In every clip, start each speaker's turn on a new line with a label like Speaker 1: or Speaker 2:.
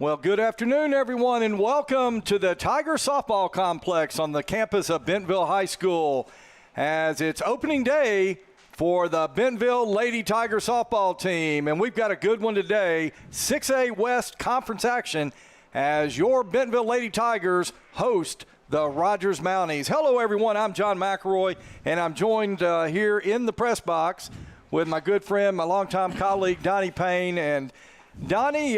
Speaker 1: Well, good afternoon, everyone, and welcome to the Tiger Softball Complex on the campus of Bentonville High School as it's opening day for the Bentonville Lady Tiger softball team. And we've got a good one today, 6A West Conference action as your Bentonville Lady Tigers host the Rogers Mounties. Hello, everyone. I'm John McElroy, and I'm joined here in the press box with my good friend, my longtime colleague, Donnie Payne. And Donnie,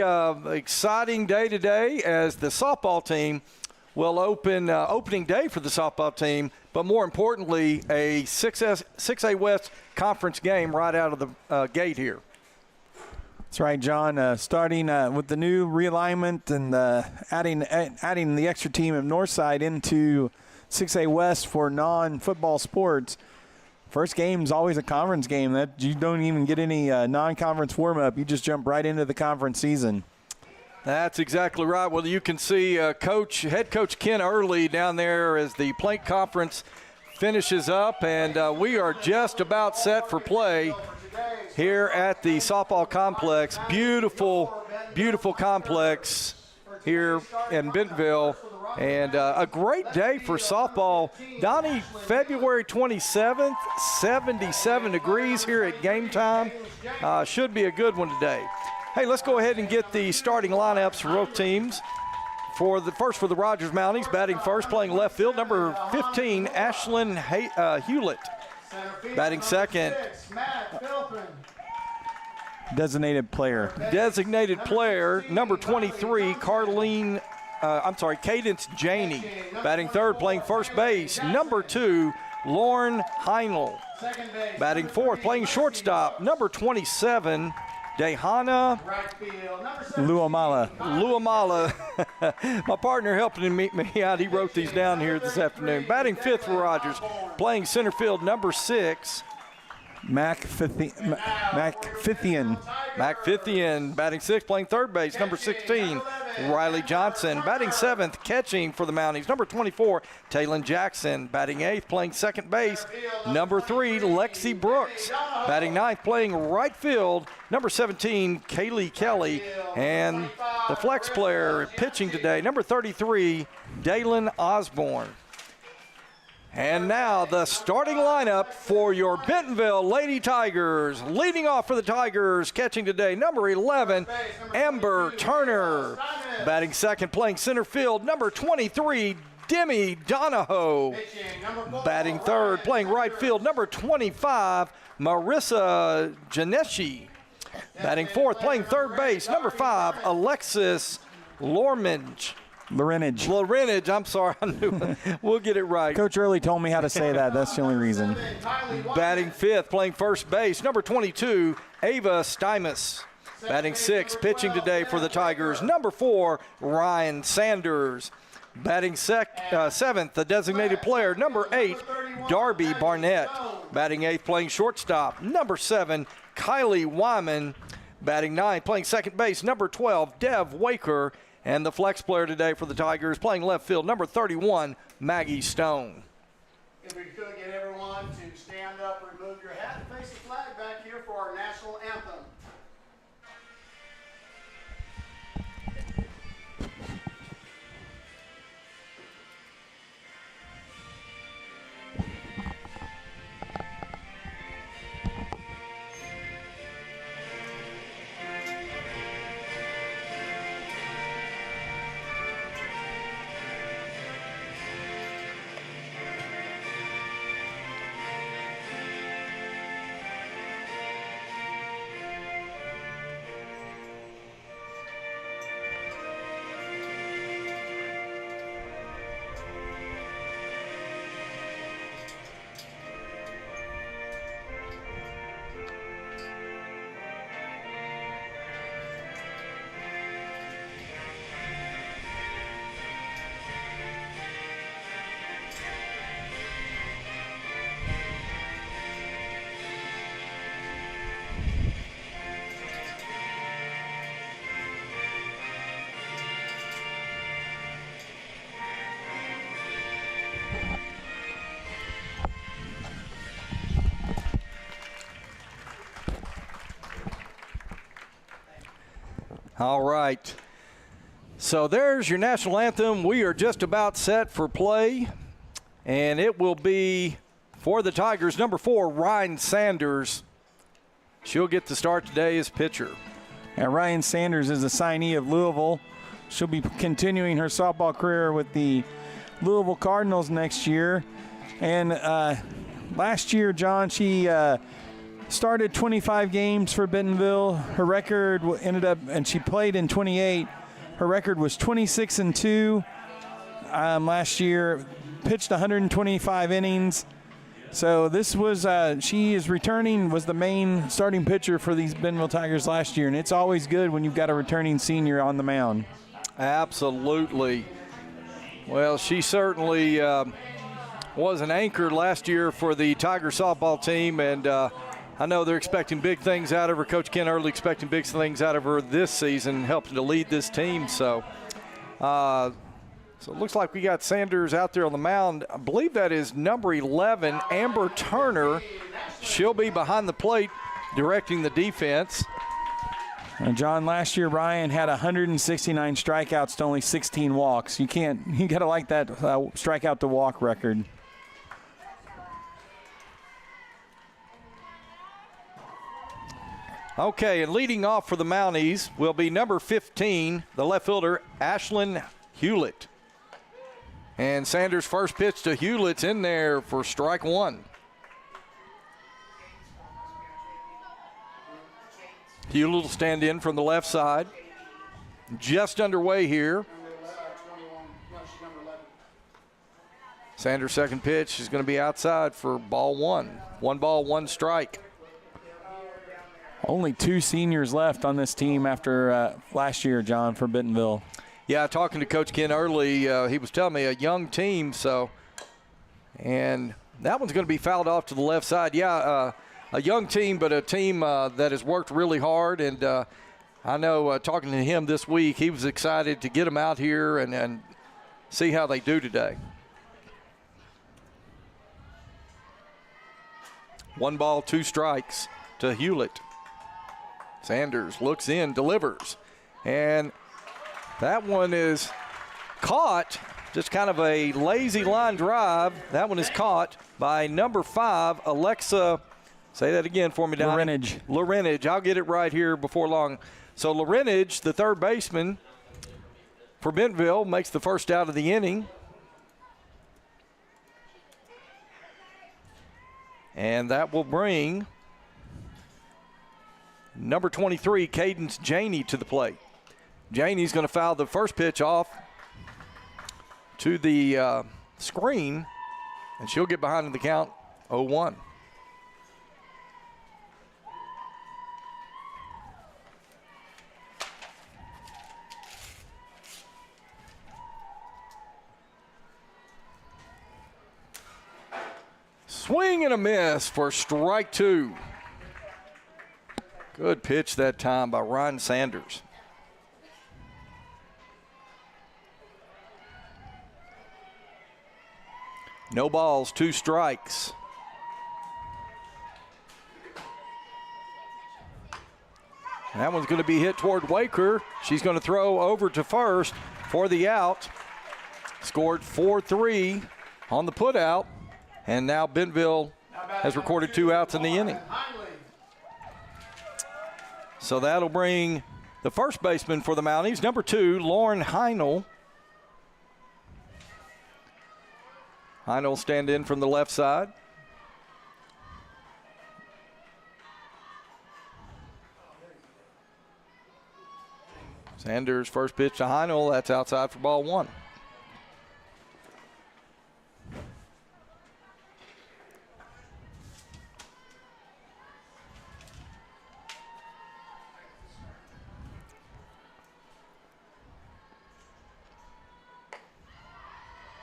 Speaker 1: exciting day today as the softball team will open opening day for the softball team, but more importantly, a 6A West Conference game right out of the gate here.
Speaker 2: That's right, John. Starting with the new realignment and adding the extra team of Northside into 6A West for non-football sports. First game is always a conference game. That you don't even get any non-conference warm-up. You just jump right into the conference season.
Speaker 1: That's exactly right. Well, you can see head coach Ken Early down there as the Plank Conference finishes up, and we are just about set for play here at the softball complex. Beautiful, beautiful complex here in Bentonville. And a great day for softball. Donnie, February 27th, 77 degrees here at game time. Should be a good one today. Hey, let's go ahead and get the starting lineups for both teams. For the Rogers Mounties, batting first, playing left field, number 15, Ashlyn Hewlett. Batting second,
Speaker 2: Designated player,
Speaker 1: number 23, Cadence Janey. Batting third, playing first base, number 2, Lauren Heinl. Batting fourth, playing shortstop, number 27, Dehana
Speaker 2: Luamala.
Speaker 1: My partner helping me out, he wrote these down here this afternoon. Batting fifth for Rogers, playing center field, number 6,
Speaker 2: McFithian.
Speaker 1: Batting sixth, playing third base, number 16, Riley Johnson. Batting seventh, catching for the Mounties, number 24, Taylon Jackson. Batting eighth, playing second base, number 3, Lexi Brooks. Batting ninth, playing right field, number 17, Kaylee Kelly. And the flex player pitching today, number 33, Dalen Osborne. And now the starting lineup for your Bentonville Lady Tigers. Leading off for the Tigers, catching today, number 11, Amber Turner. Batting second, playing center field, number 23, Demi Donahoe. Batting third, playing right field, number 25, Marissa Janeshi. Batting fourth, playing third base, number 5, Alexis Lorinage, I'm sorry. I knew we'll get it right.
Speaker 2: Coach Early told me how to say that. That's the only reason.
Speaker 1: Batting fifth, playing first base, number 22, Ava Stymus. Batting sixth, pitching today for the Tigers, number 4, Ryan Sanders. Batting seventh, the designated player, number 8, Darby Barnett. Batting eighth, playing shortstop, number 7, Kylie Wyman. Batting ninth, playing second base, number 12, Dev Waker. And the flex player today for the Tigers, playing left field, number 31, Maggie Stone.
Speaker 3: If we could get everyone to stand up, remove your hat, and face the flag back here for our national anthem.
Speaker 1: All right. So there's your national anthem. We are just about set for play, and it will be for the Tigers, number 4, Ryan Sanders. She'll get the start today as pitcher.
Speaker 2: And Ryan Sanders is a signee of Louisville. She'll be continuing her softball career with the Louisville Cardinals next year. And last year, John, she started 25 games for Bentonville. Her record ended up, and she played in 28. Her record was 26-2 last year. Pitched 125 innings. So this was, she is returning, was the main starting pitcher for these Bentonville Tigers last year. And it's always good when you've got a returning senior on the mound.
Speaker 1: Absolutely. Well, she certainly was an anchor last year for the Tiger softball team, and I know they're expecting big things out of her. Coach Ken Early expecting big things out of her this season, helping to lead this team. So it looks like we got Sanders out there on the mound. I believe that is number 11, Amber Turner. She'll be behind the plate directing the defense.
Speaker 2: And John, last year Ryan had 169 strikeouts to only 16 walks. You got to like that strikeout to walk record.
Speaker 1: Okay, and leading off for the Mounties will be number 15, the left fielder, Ashlyn Hewlett. And Sanders' first pitch to Hewlett's in there for strike 1. Hewlett will stand in from the left side. Just underway here. Sanders' second pitch is going to be outside for ball 1. 1 ball, 1 strike.
Speaker 2: Only 2 seniors left on this team after last year, John, for Bentonville.
Speaker 1: Yeah, talking to Coach Ken Early, he was telling me a young team, and that one's going to be fouled off to the left side. Yeah, a young team, but a team that has worked really hard, and I know talking to him this week, he was excited to get them out here and see how they do today. 1 ball, 2 strikes to Hewlett. Sanders looks in, delivers, and that one is caught. Just kind of a lazy line drive. That one is caught by number 5, Alexa. Say that again for me, Don. Lorenage. I'll get it right here before long. So Lorenage, the third baseman for Bentonville, makes the first out of the inning. And that will bring number 23, Cadence Janey, to the plate. Janey's going to foul the first pitch off to the screen, and she'll get behind in the count 0-1. Swing and a miss for strike 2. Good pitch that time by Ryan Sanders. No balls, 2 strikes. And that one's going to be hit toward Waker. She's going to throw over to first for the out. Scored 4-3 on the putout. And now Bentonville has recorded 2 outs in the inning. So that'll bring the first baseman for the Mounties, number 2, Lauren Heinel. Heinel stand in from the left side. Sanders' first pitch to Heinel. That's outside for ball 1.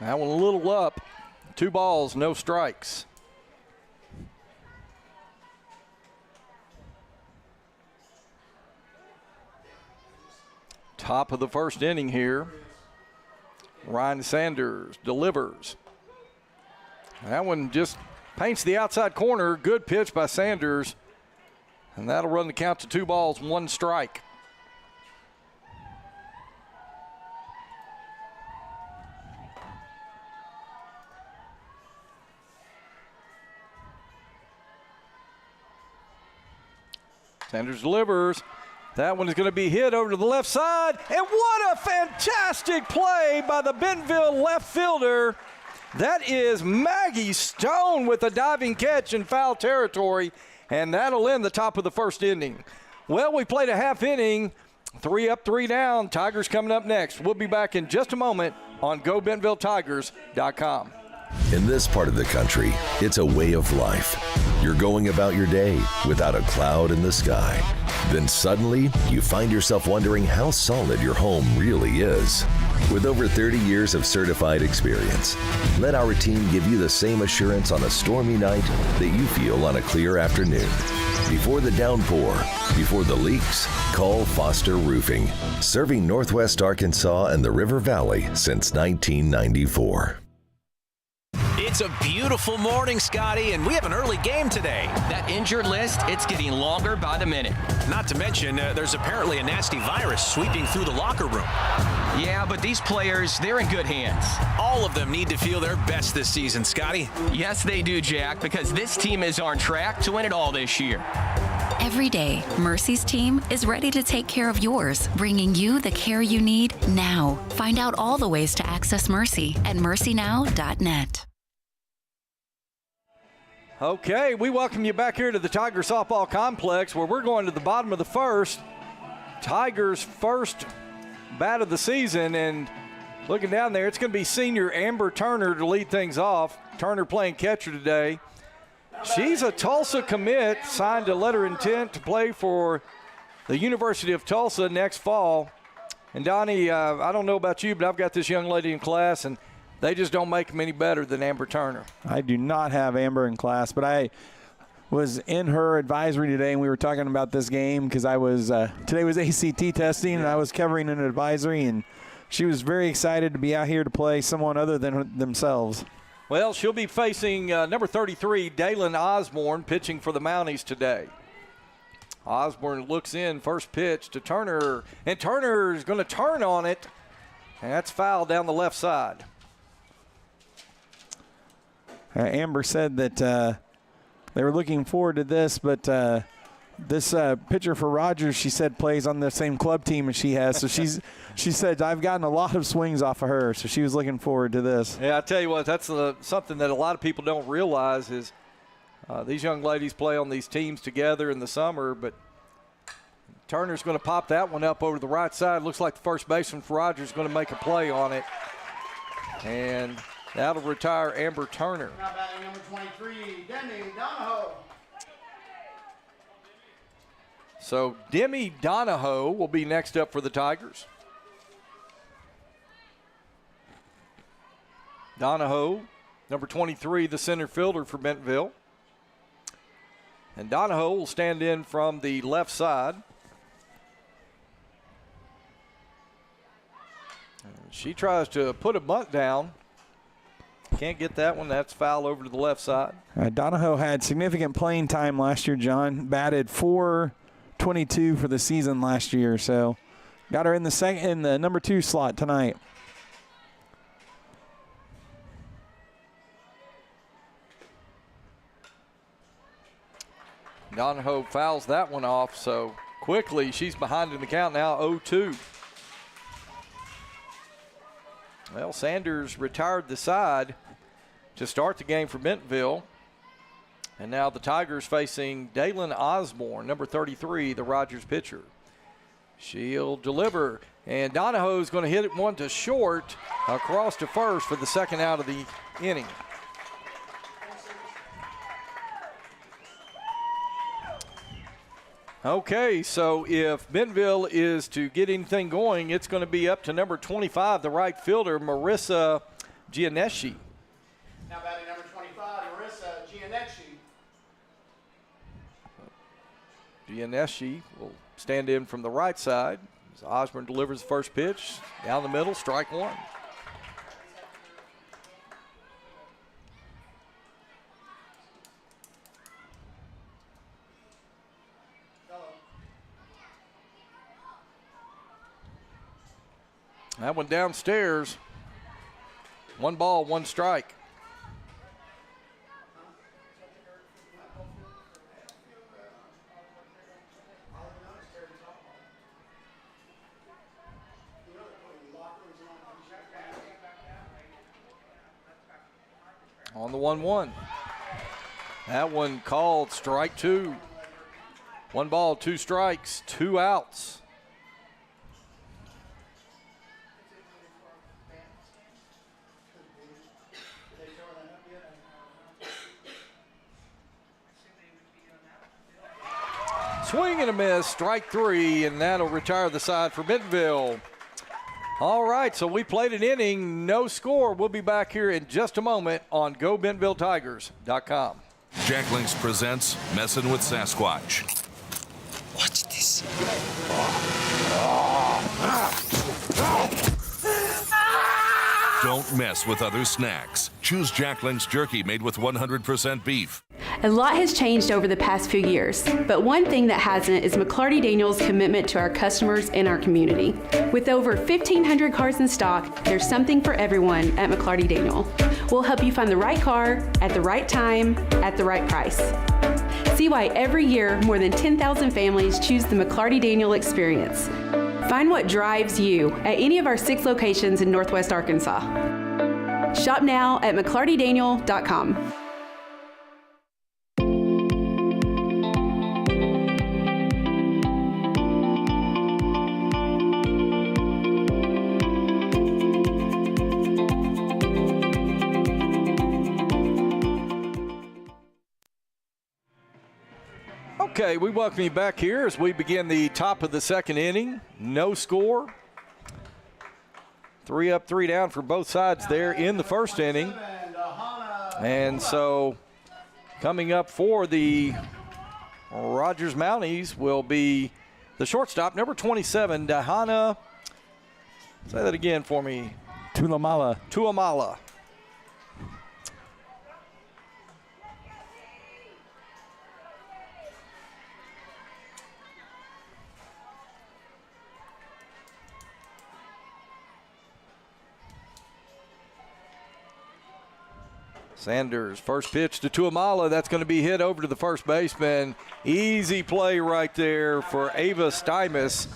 Speaker 1: That one a little up. 2 balls, no strikes. Top of the first inning here. Ryan Sanders delivers. That one just paints the outside corner. Good pitch by Sanders. And that'll run the count to 2 balls, 1 strike. Sanders delivers. That one is going to be hit over to the left side. And what a fantastic play by the Bentonville left fielder. That is Maggie Stone with a diving catch in foul territory. And that'll end the top of the first inning. Well, we played a half inning. 3 up, 3 down. Tigers coming up next. We'll be back in just a moment on GoBentonvilleTigers.com.
Speaker 4: In this part of the country, it's a way of life. You're going about your day without a cloud in the sky. Then suddenly, you find yourself wondering how solid your home really is. With over 30 years of certified experience, let our team give you the same assurance on a stormy night that you feel on a clear afternoon. Before the downpour, before the leaks, call Foster Roofing. Serving Northwest Arkansas and the River Valley since 1994.
Speaker 5: It's a beautiful morning, Scotty, and we have an early game today.
Speaker 6: That injured list, it's getting longer by the minute.
Speaker 5: Not to mention, there's apparently a nasty virus sweeping through the locker room.
Speaker 6: Yeah, but these players, they're in good hands.
Speaker 5: All of them need to feel their best this season, Scotty.
Speaker 6: Yes, they do, Jack, because this team is on track to win it all this year.
Speaker 7: Every day, Mercy's team is ready to take care of yours, bringing you the care you need now. Find out all the ways to access Mercy at mercynow.net.
Speaker 1: Okay, we welcome you back here to the Tiger Softball Complex where we're going to the bottom of the first. Tigers' first bat of the season, and looking down there, it's going to be senior Amber Turner to lead things off. Turner playing catcher today. She's a Tulsa commit, signed a letter of intent to play for the University of Tulsa next fall. And Donnie, I don't know about you, but I've got this young lady in class, and they just don't make them any better than Amber Turner.
Speaker 2: I do not have Amber in class, but I was in her advisory today, and we were talking about this game because I was today was ACT testing, and I was covering an advisory, and she was very excited to be out here to play someone other than themselves.
Speaker 1: Well, she'll be facing number 33, Dalen Osborne, pitching for the Mounties today. Osborne looks in, first pitch to Turner, and Turner is going to turn on it, and that's foul down the left side.
Speaker 2: Amber said that they were looking forward to this, but this pitcher for Rogers, she said, plays on the same club team as she has. So she said, I've gotten a lot of swings off of her, so she was looking forward to this.
Speaker 1: Yeah, I tell you what, that's something that a lot of people don't realize is these young ladies play on these teams together in the summer, but Turner's going to pop that one up over the right side. Looks like the first baseman for Rogers is going to make a play on it. And that'll retire Amber Turner.
Speaker 3: Now batting number 23, Demi Donahoe.
Speaker 1: So Demi Donahoe will be next up for the Tigers. Donahoe, number 23, the center fielder for Bentonville. And Donahoe will stand in from the left side. She tries to put a bunt down. Can't get that one. That's foul over to the left side.
Speaker 2: Donahoe had significant playing time last year, John. Batted .422 for the season last year, so got her in the number 2 slot tonight.
Speaker 1: Donahoe fouls that one off, so quickly she's behind in the count now, 0-2. Well, Sanders retired the side to start the game for Bentonville. And now the Tigers facing Dalen Osborne, number 33, the Rogers pitcher. She'll deliver, and Donahoe's going to hit it one to short across to first for the second out of the inning. Okay, so if Bentonville is to get anything going, it's going to be up to number 25, the right fielder, Marissa Gianeschi.
Speaker 3: Now batting number 25, Marissa Gianeschi.
Speaker 1: Gianeschi will stand in from the right side as Osborne delivers the first pitch. Down the middle, strike one. That one downstairs. 1 ball, 1 strike. on the 1-1. That one called strike 2. 1 ball, 2 strikes, 2 outs. Swing and a miss, strike 3, and that'll retire the side for Bentonville. All right, so we played an inning, no score. We'll be back here in just a moment on GoBentonvilleTigers.com.
Speaker 8: Jack Links presents Messin' with Sasquatch.
Speaker 9: Watch this.
Speaker 8: Don't mess with other snacks. Choose Jack Links jerky made with 100% beef.
Speaker 10: A lot has changed over the past few years, but one thing that hasn't is McClarty Daniels' commitment to our customers and our community. With over 1,500 cars in stock, there's something for everyone at McClarty Daniel. We'll help you find the right car at the right time at the right price. See why every year more than 10,000 families choose the McClarty Daniel experience. Find what drives you at any of our 6 locations in Northwest Arkansas. Shop now at McClartyDaniel.com.
Speaker 1: Okay, we welcome you back here as we begin the top of the second inning. No score. 3 up, 3 down for both sides there in the first inning. And so coming up for the Rogers Mounties will be the shortstop, number 27, Dahana. Say that again for me. Tuamala. Sanders, first pitch to Tuamala. That's going to be hit over to the first baseman. Easy play right there for Ava Stymus.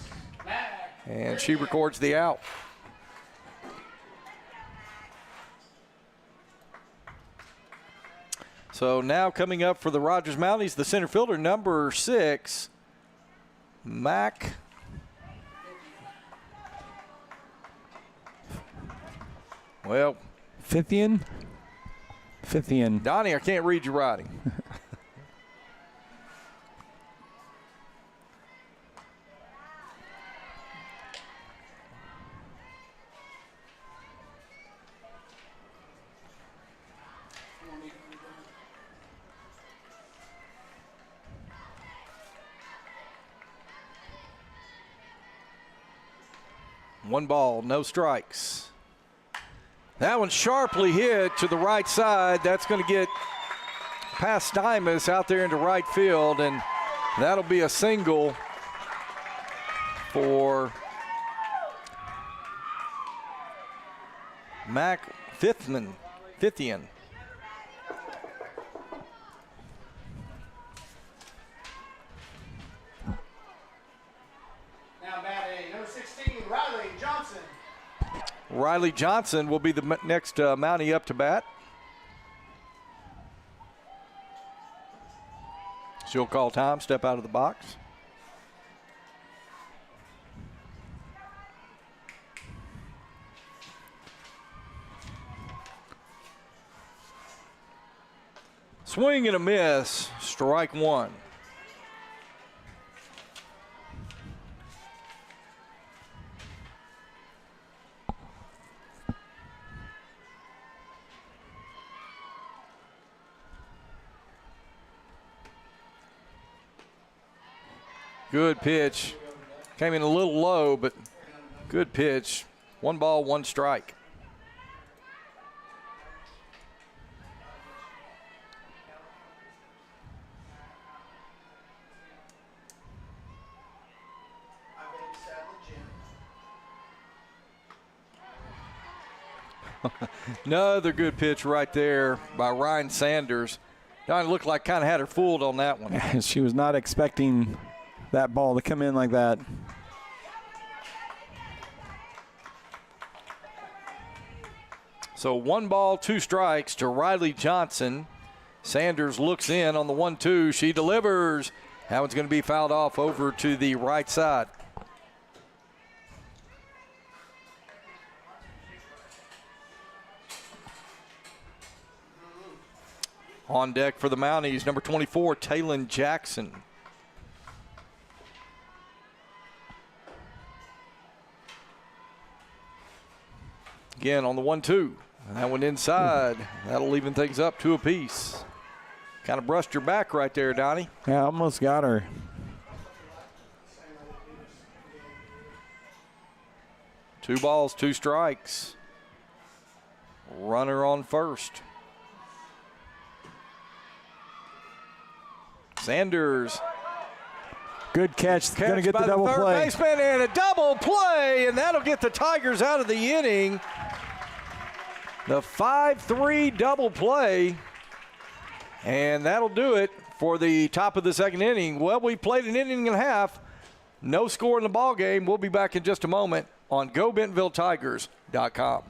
Speaker 1: And she records the out. So now coming up for the Rogers Mounties, the center fielder, number 6, Mac. Well,
Speaker 2: Fithian.
Speaker 1: Donnie, I can't read your writing. One ball, no strikes. That one sharply hit to the right side. That's going to get past Stymus out there into right field, and that'll be a single for Mac Fithian.
Speaker 3: Now batting number 16, Riley Johnson.
Speaker 1: Riley Johnson will be the next Mountie up to bat. She'll call time, step out of the box. Swing and a miss, strike 1. Good pitch. Came in a little low, but good pitch. 1 ball, 1 strike. Another good pitch right there by Ryan Sanders. Donnie looked like kind of had her fooled on that one.
Speaker 2: She was not expecting that ball to come in like that.
Speaker 1: So 1 ball, 2 strikes to Riley Johnson. Sanders looks in on the 1-2. She delivers. That one's going to be fouled off over to the right side. On deck for the Mounties, number 24, Taylon Jackson. Again on the 1-2. That one inside. That'll even things up 2 apiece. Kind of brushed your back right there, Donnie.
Speaker 2: Yeah, almost got her.
Speaker 1: Two balls, 2 strikes. Runner on first. Sanders.
Speaker 2: Good catch. Going to get the double
Speaker 1: third
Speaker 2: play.
Speaker 1: Baseman and a double play, and that'll get the Tigers out of the inning. The 5-3 double play, and that'll do it for the top of the second inning. Well, we played an inning and a half. No score in the ball game. We'll be back in just a moment on GoBentonvilleTigers.com.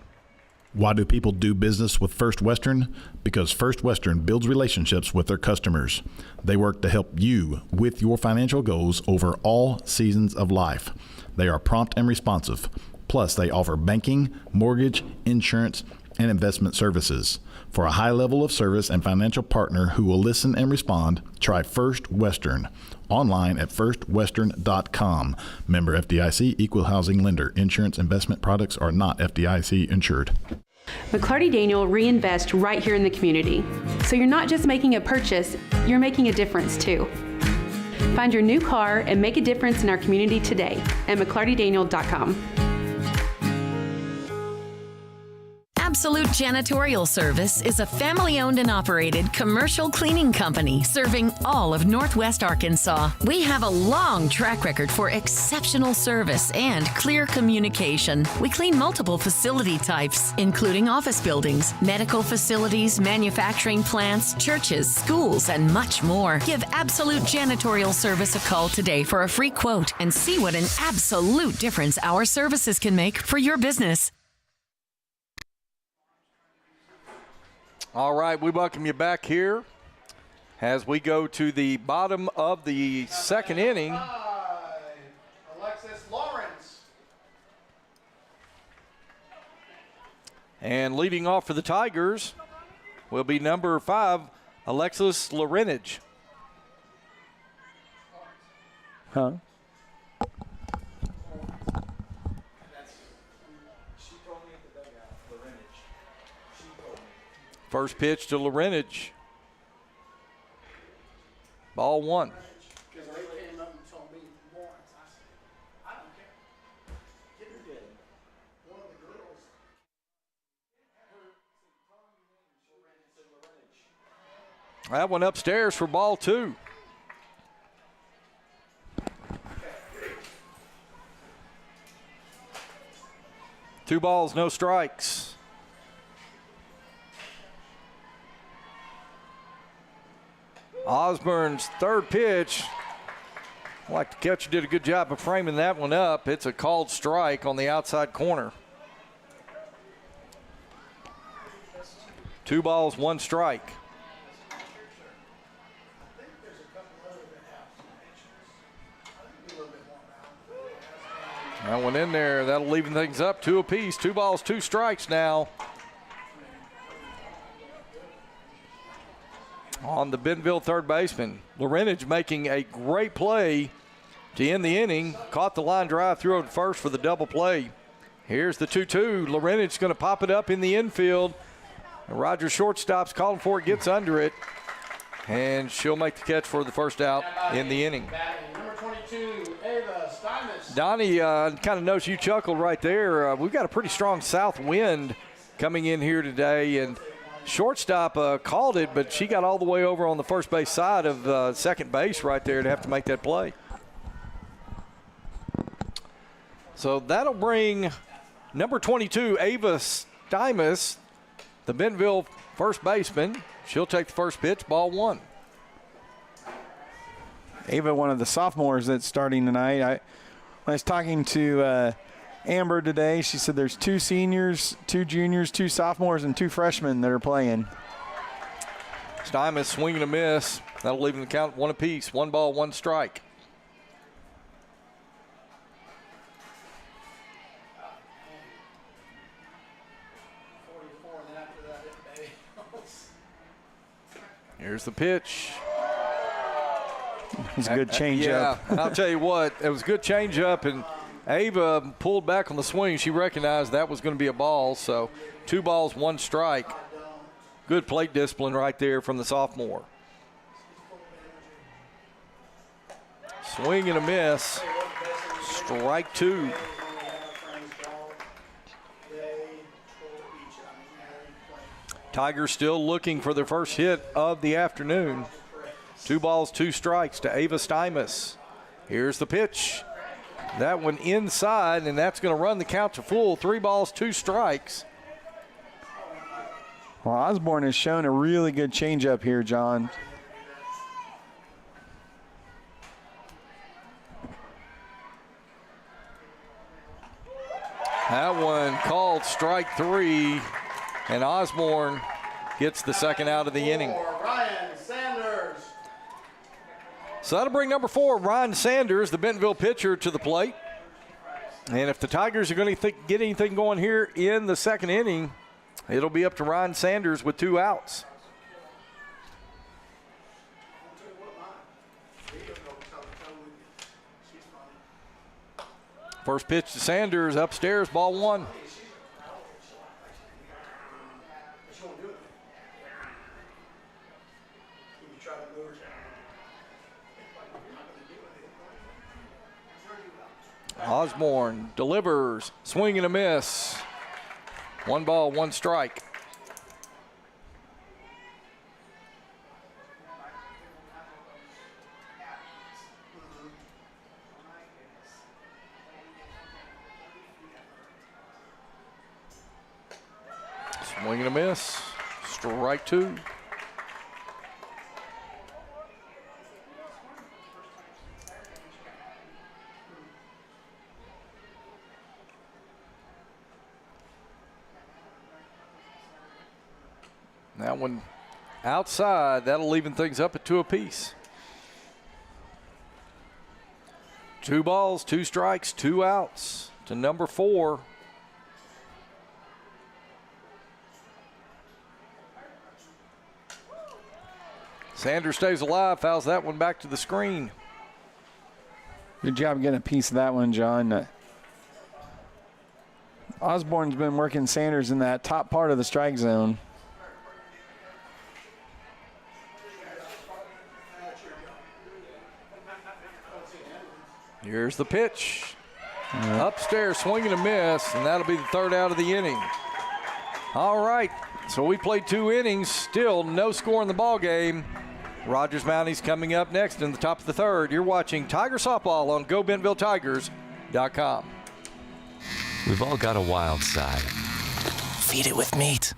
Speaker 11: Why do people do business with First Western? Because First Western builds relationships with their customers. They work to help you with your financial goals over all seasons of life. They are prompt and responsive. Plus, they offer banking, mortgage, insurance, and investment services. For a high level of service and financial partner who will listen and respond, try First Western. Online at firstwestern.com. Member FDIC, equal housing lender. Insurance investment products are not FDIC insured.
Speaker 10: McClarty Daniel reinvest right here in the community. So you're not just making a purchase, you're making a difference too. Find your new car and make a difference in our community today at McClartyDaniel.com.
Speaker 12: Absolute Janitorial Service is a family-owned and operated commercial cleaning company serving all of Northwest Arkansas. We have a long track record for exceptional service and clear communication. We clean multiple facility types, including office buildings, medical facilities, manufacturing plants, churches, schools, and much more. Give Absolute Janitorial Service a call today for a free quote and see what an absolute difference our services can make for your business.
Speaker 1: All right, we welcome you back here as we go to the bottom of the second inning.
Speaker 3: Alexis Lawrence.
Speaker 1: And leading off for the Tigers will be number 5, Alexis Lorenage.
Speaker 2: Huh?
Speaker 1: First pitch to Lorenage. Ball 1. That one upstairs for ball 2. Two balls, no strikes. Osborne's third pitch. I'd like the catcher did a good job of framing that one up. It's a called strike on the outside corner. 2 balls, 1 strike. That one in there. That'll even things up 2 apiece. 2 balls, 2 strikes now. On the Bentonville third baseman. Lorenage making a great play to end the inning. Caught the line drive, threw it first for the double play. Here's the 2-2. Lorenage's going to pop it up in the infield. Rogers shortstop's calling for it, gets under it. And she'll make the catch for the first out in the inning.
Speaker 3: Number 22, Ava Steinmetz.
Speaker 1: Donnie, kind of knows you chuckled right there. We've got a pretty strong south wind coming in here today, and shortstop called it, but she got all the way over on the first base side of second base right there to have to make that play. So that'll bring number 22, Ava Steinmetz, the Bentonville first baseman. She'll take the first pitch, ball 1.
Speaker 2: Ava, one of the sophomores that's starting tonight. I was talking to Amber today. She said there's 2 seniors, 2 juniors, 2 sophomores, and 2 freshmen that are playing.
Speaker 1: Steinmetz swinging a miss. That'll leave them the count 1 apiece. 1 ball, 1 strike. Here's the pitch.
Speaker 2: It was a good change up.
Speaker 1: Yeah, I'll tell you what, it was a good change up, and Ava pulled back on the swing. She recognized that was going to be a ball, so 2 balls, 1 strike. Good plate discipline right there from the sophomore. Swing and a miss. Strike 2. Tigers still looking for their first hit of the afternoon. 2 balls, 2 strikes to Ava Steinmetz. Here's the pitch. That one inside, and that's going to run the count to full. 3 balls, 2 strikes.
Speaker 2: Well, Osborne has shown a really good changeup here, John.
Speaker 1: That one called strike 3, and Osborne gets the second out of the inning.
Speaker 3: Ryan Sanders.
Speaker 1: So that'll bring number 4, Ryan Sanders, the Bentonville pitcher, to the plate. And if the Tigers are going to get anything going here in the second inning, it'll be up to Ryan Sanders with 2 outs. First pitch to Sanders, upstairs, ball 1. Osborne delivers, swing and a miss. 1 ball, 1 strike. Swing and a miss. Strike 2. That one outside. That'll even things up at 2 apiece. 2 balls, 2 strikes, 2 outs to number 4. Sanders stays alive, fouls that one back to the screen.
Speaker 2: Good job getting a piece of that one, John. Osborne's been working Sanders in that top part of the strike zone.
Speaker 1: Here's the pitch. Upstairs, swing and a miss, and that'll be the 3rd out of the inning. All right, so we played 2 innings, still no score in the ball game. Rogers Mounties coming up next in the top of the 3rd. You're watching Tiger Softball on GoBentonvilleTigers.com.
Speaker 5: We've all got a wild side. Feed it with meat.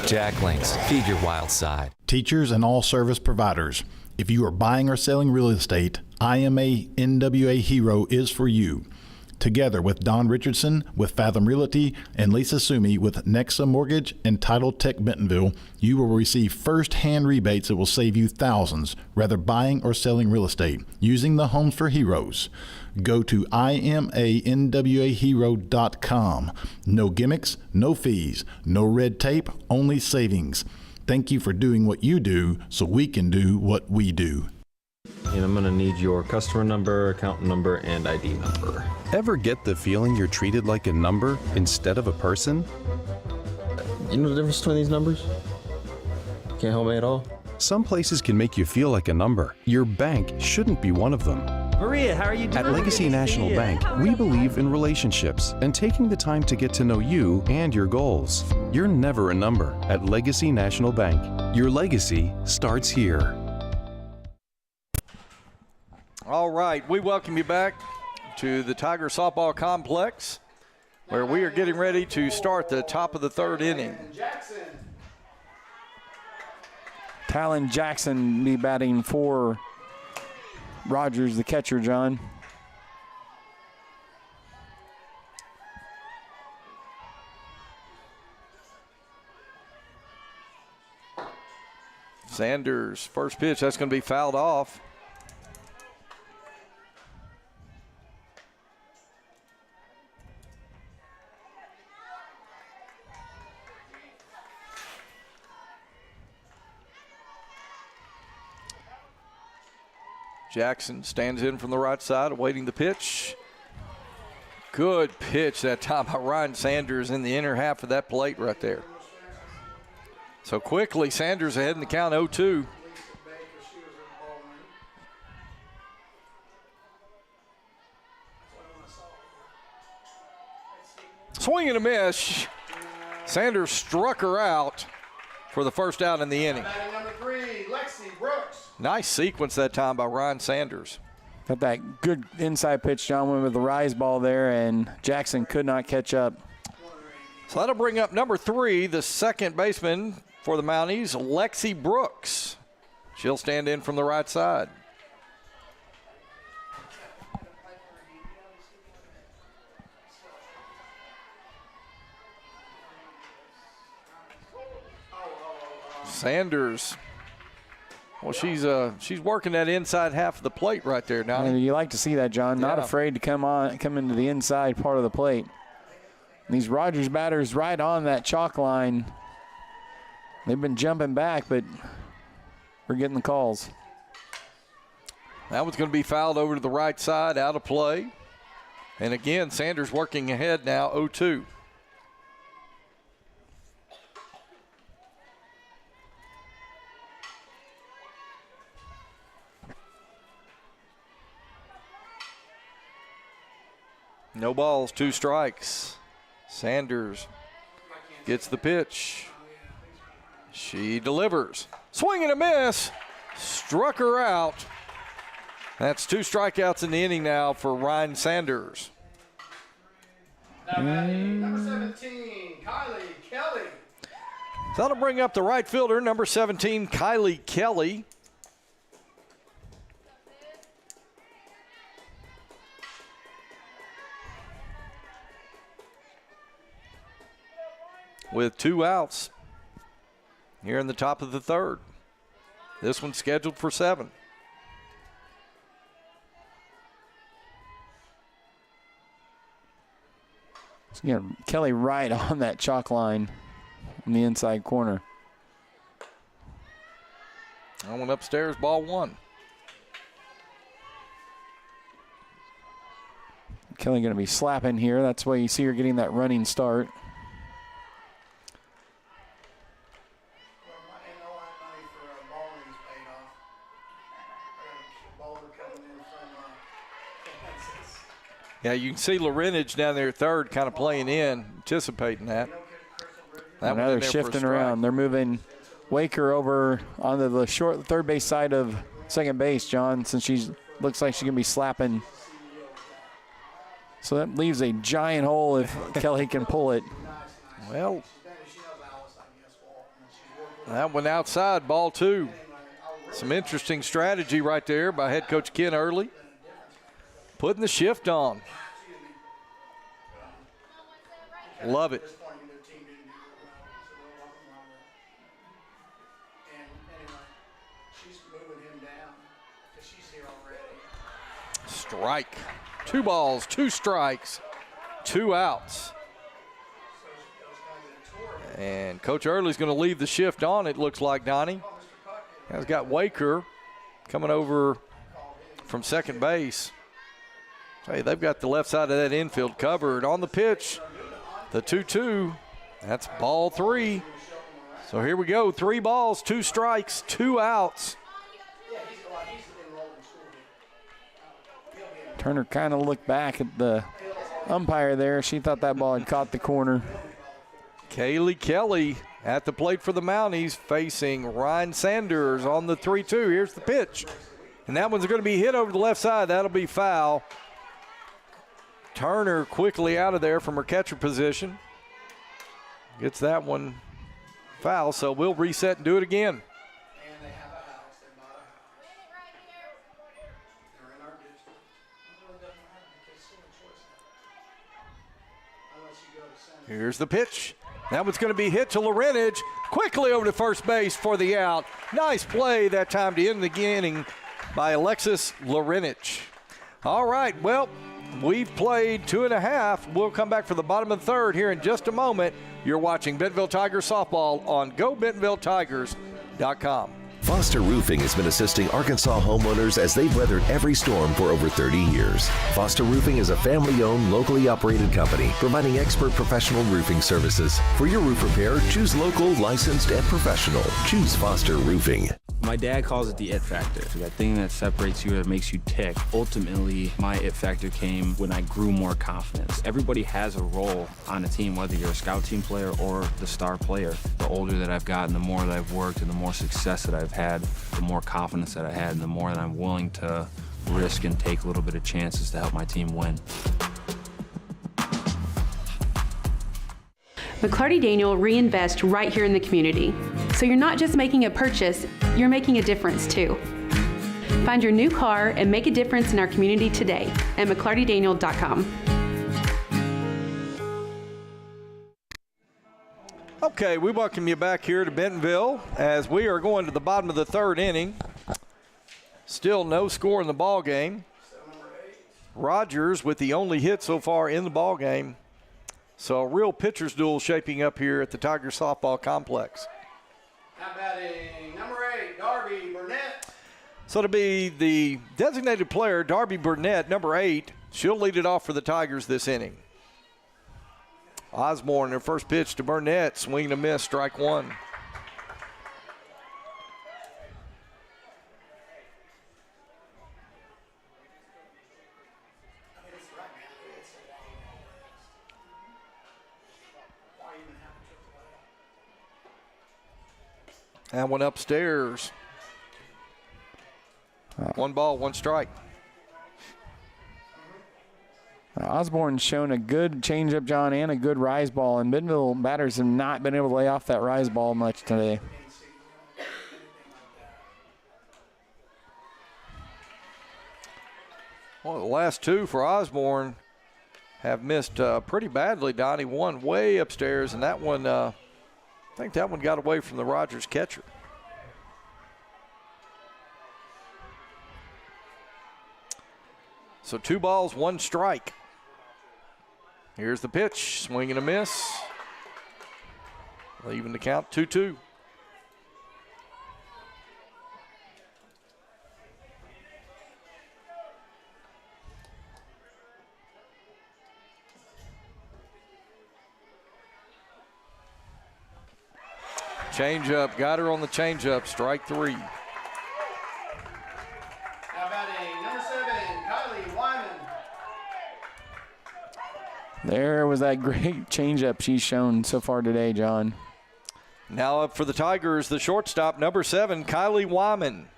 Speaker 5: Jack Links, feed your wild side.
Speaker 11: Teachers and all service providers, if you are buying or selling real estate, IMA NWA Hero is for you. Together with Don Richardson with Fathom Realty and Lisa Sumi with Nexa Mortgage and Title Tech Bentonville, you will receive first-hand rebates that will save you thousands, whether buying or selling real estate, using the Homes for Heroes. Go to imanwahero.com. No gimmicks, no fees, no red tape, only savings. Thank you for doing what you do so we can do what we do.
Speaker 13: And I'm going to need your customer number, account number, and ID number.
Speaker 14: Ever get the feeling you're treated like a number instead of a person?
Speaker 13: You know the difference between these numbers? Can't help me at all?
Speaker 14: Some places can make you feel like a number. Your bank shouldn't be one of them.
Speaker 15: Maria, how are you doing?
Speaker 14: At Legacy National Bank, we believe in relationships and taking the time to get to know you and your goals. You're never a number at Legacy National Bank. Your legacy starts here.
Speaker 1: All right, we welcome you back to the Tiger Softball Complex, where we are getting ready to start the top of the 3rd inning.
Speaker 2: Talon Jackson be batting for Rogers, the catcher, John.
Speaker 1: Sanders, first pitch, that's going to be fouled off. Jackson stands in from the right side, awaiting the pitch. Good pitch that time by Ryan Sanders in the inner half of that plate right there. So quickly, Sanders ahead in the count, 0-2. Swing and a miss. Sanders struck her out for the first out in the inning.
Speaker 3: Number 3, Lexi Brooks.
Speaker 1: Nice sequence that time by Ryan Sanders.
Speaker 2: Got that good inside pitch, John, went with the rise ball there, and Jackson could not catch up.
Speaker 1: So that'll bring up number 3, the second baseman for the Mounties, Lexi Brooks. She'll stand in from the right side. Sanders, well, she's working that inside half of the plate right there now.
Speaker 2: And you like to see that, John. Not afraid to come into the inside part of the plate. And these Rogers batters right on that chalk line. They've been jumping back, but we're getting the calls.
Speaker 1: That one's going to be fouled over to the right side, out of play. And again, Sanders working ahead now, 0-2. No balls, 2 strikes. Sanders gets the pitch. She delivers. Swing and a miss. Struck her out. That's 2 strikeouts in the inning now for Ryan Sanders.
Speaker 3: Number 17, Kylie Kelly.
Speaker 1: So that'll bring up the right fielder, number 17, Kylie Kelly. With 2 outs here in the top of the third. This one's scheduled for 7.
Speaker 2: So again, Kelly right on that chalk line in the inside corner.
Speaker 1: That one upstairs, ball 1.
Speaker 2: Kelly going to be slapping here. That's why you see her getting that running start.
Speaker 1: Yeah, you can see Lorenage down there third kind of playing in, anticipating that.
Speaker 2: Now they're shifting around. They're moving Waker over onto the short third base side of second base, John, since she looks like she's going to be slapping. So that leaves a giant hole if Kelly can pull it.
Speaker 1: Well, that one outside, ball 2. Some interesting strategy right there by head coach Ken Early. Putting the shift on. Love it. Strike. 2 balls, 2 strikes, 2 outs. And Coach Early's going to leave the shift on, it looks like, Donnie. He's got Waker coming over from second base. Hey, they've got the left side of that infield covered. On the pitch, the 2-2. That's ball 3. So here we go. 3 balls, 2 strikes, 2 outs.
Speaker 2: Turner kind of looked back at the umpire there. She thought that ball had caught the corner.
Speaker 1: Kaylee Kelly at the plate for the Mounties, facing Ryan Sanders on the 3-2. Here's the pitch. And that one's going to be hit over the left side. That'll be foul. Turner quickly out of there from her catcher position. Gets that one foul, so we'll reset and do it again. Here's the pitch. That one's going to be hit to Lorenich. Quickly over to first base for the out. Nice play that time to end the inning by Alexis Lorenich. All right, well, we've played 2.5. We'll come back for the bottom of the third here in just a moment. You're watching Bentonville Tigers softball on GoBentonvilleTigers.com.
Speaker 4: Foster Roofing has been assisting Arkansas homeowners as they've weathered every storm for over 30 years. Foster Roofing is a family-owned, locally operated company providing expert professional roofing services. For your roof repair, choose local, licensed, and professional. Choose Foster Roofing.
Speaker 15: My dad calls it the it factor, that thing that separates you, that makes you tick. Ultimately, my it factor came when I grew more confidence. Everybody has a role on a team, whether you're a scout team player or the star player. The older that I've gotten, the more that I've worked and the more success that I've had, the more confidence that I had, and the more that I'm willing to risk and take a little bit of chances to help my team win.
Speaker 10: McClarty Daniel reinvest right here in the community. So you're not just making a purchase, you're making a difference too. Find your new car and make a difference in our community today at McClartyDaniel.com.
Speaker 1: Okay, we welcome you back here to Bentonville as we are going to the bottom of the third inning. Still no score in the ball game. Rogers with the only hit so far in the ball game. So a real pitcher's duel shaping up here at the Tigers softball complex.
Speaker 3: Now batting number 8, Darby Burnett.
Speaker 1: So to be the designated player, Darby Burnett, number 8, she'll lead it off for the Tigers this inning. Osborne, their first pitch to Burnett, swing and a miss, strike one. That one upstairs. One ball, one strike.
Speaker 2: Osborne's shown a good changeup, John, and a good rise ball, and Bentonville batters have not been able to lay off that rise ball much today.
Speaker 1: Well, the last two for Osborne have missed pretty badly, Donnie. One way upstairs, and that one, I think that one got away from the Rogers catcher. So 2 balls, 1 strike. Here's the pitch, swing and a miss. Leaving the count 2-2. Changeup, got her on the changeup, strike 3.
Speaker 3: Now batting number 7, Kylie Wyman.
Speaker 2: There was that great changeup she's shown so far today, John.
Speaker 1: Now up for the Tigers, the shortstop, number 7, Kylie Wyman.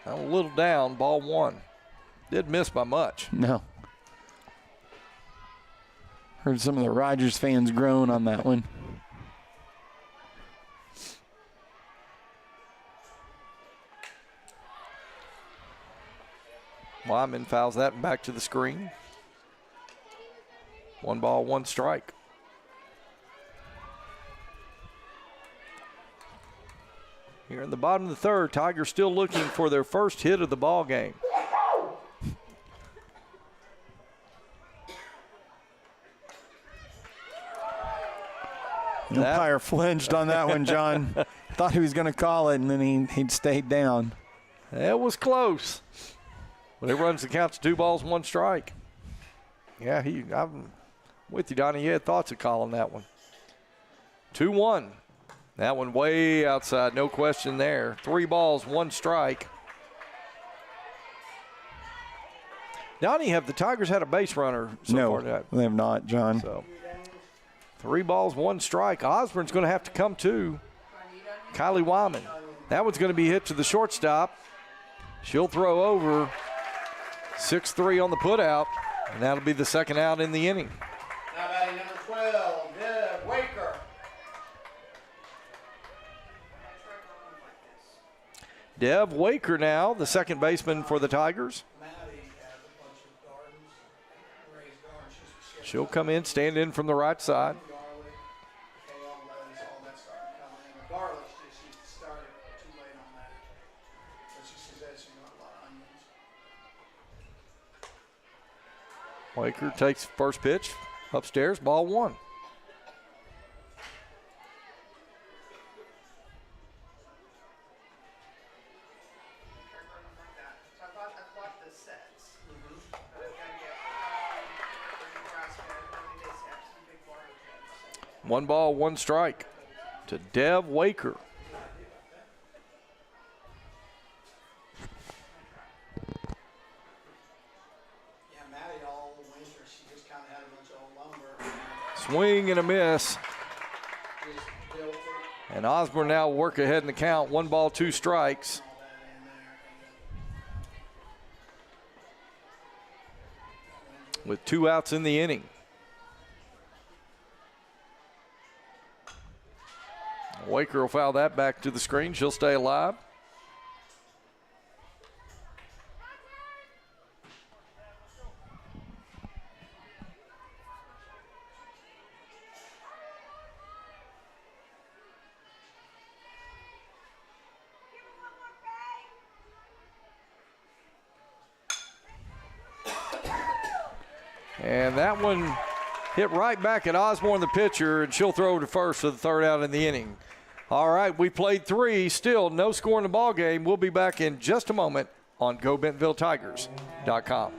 Speaker 1: A little down, ball 1. Didn't miss by much.
Speaker 2: No. Heard some of the Rogers fans groan on that one.
Speaker 1: Wyman fouls that back to the screen. 1 ball, 1 strike. Here in the bottom of the third, Tigers still looking for their first hit of the ball game.
Speaker 2: The umpire flinched on that one, John. Thought he was going to call it, and then he'd stayed down.
Speaker 1: It was close. But it runs the count to 2 balls, 1 strike. Yeah, I'm with you, Donnie. You had thoughts of calling that one. 2-1. That one way outside, no question there. 3 balls, 1 strike. Donnie, have the Tigers had a base runner so far tonight?
Speaker 2: No, they have not, John.
Speaker 1: So 3 balls, 1 strike. Osborne's going to have to come to Kylie Wyman. That one's going to be hit to the shortstop. She'll throw over. 6-3 on the putout, and that'll be the second out in the inning.
Speaker 3: Now batting number 12, Deb Waker.
Speaker 1: Dev Waker now, the second baseman for the Tigers. She'll come in, stand in from the right side. Waker takes first pitch upstairs, ball one. One ball, one strike to Dev Waker. Swing and a miss. And Osborne now work ahead in the count. One ball, two strikes. With 2 outs in the inning. Waker will foul that back to the screen. She'll stay alive. And that one hit right back at Osborne, the pitcher, and she'll throw to first for the third out in the inning. All right, we played 3, still no score in the ball game. We'll be back in just a moment on GoBentonvilleTigers.com.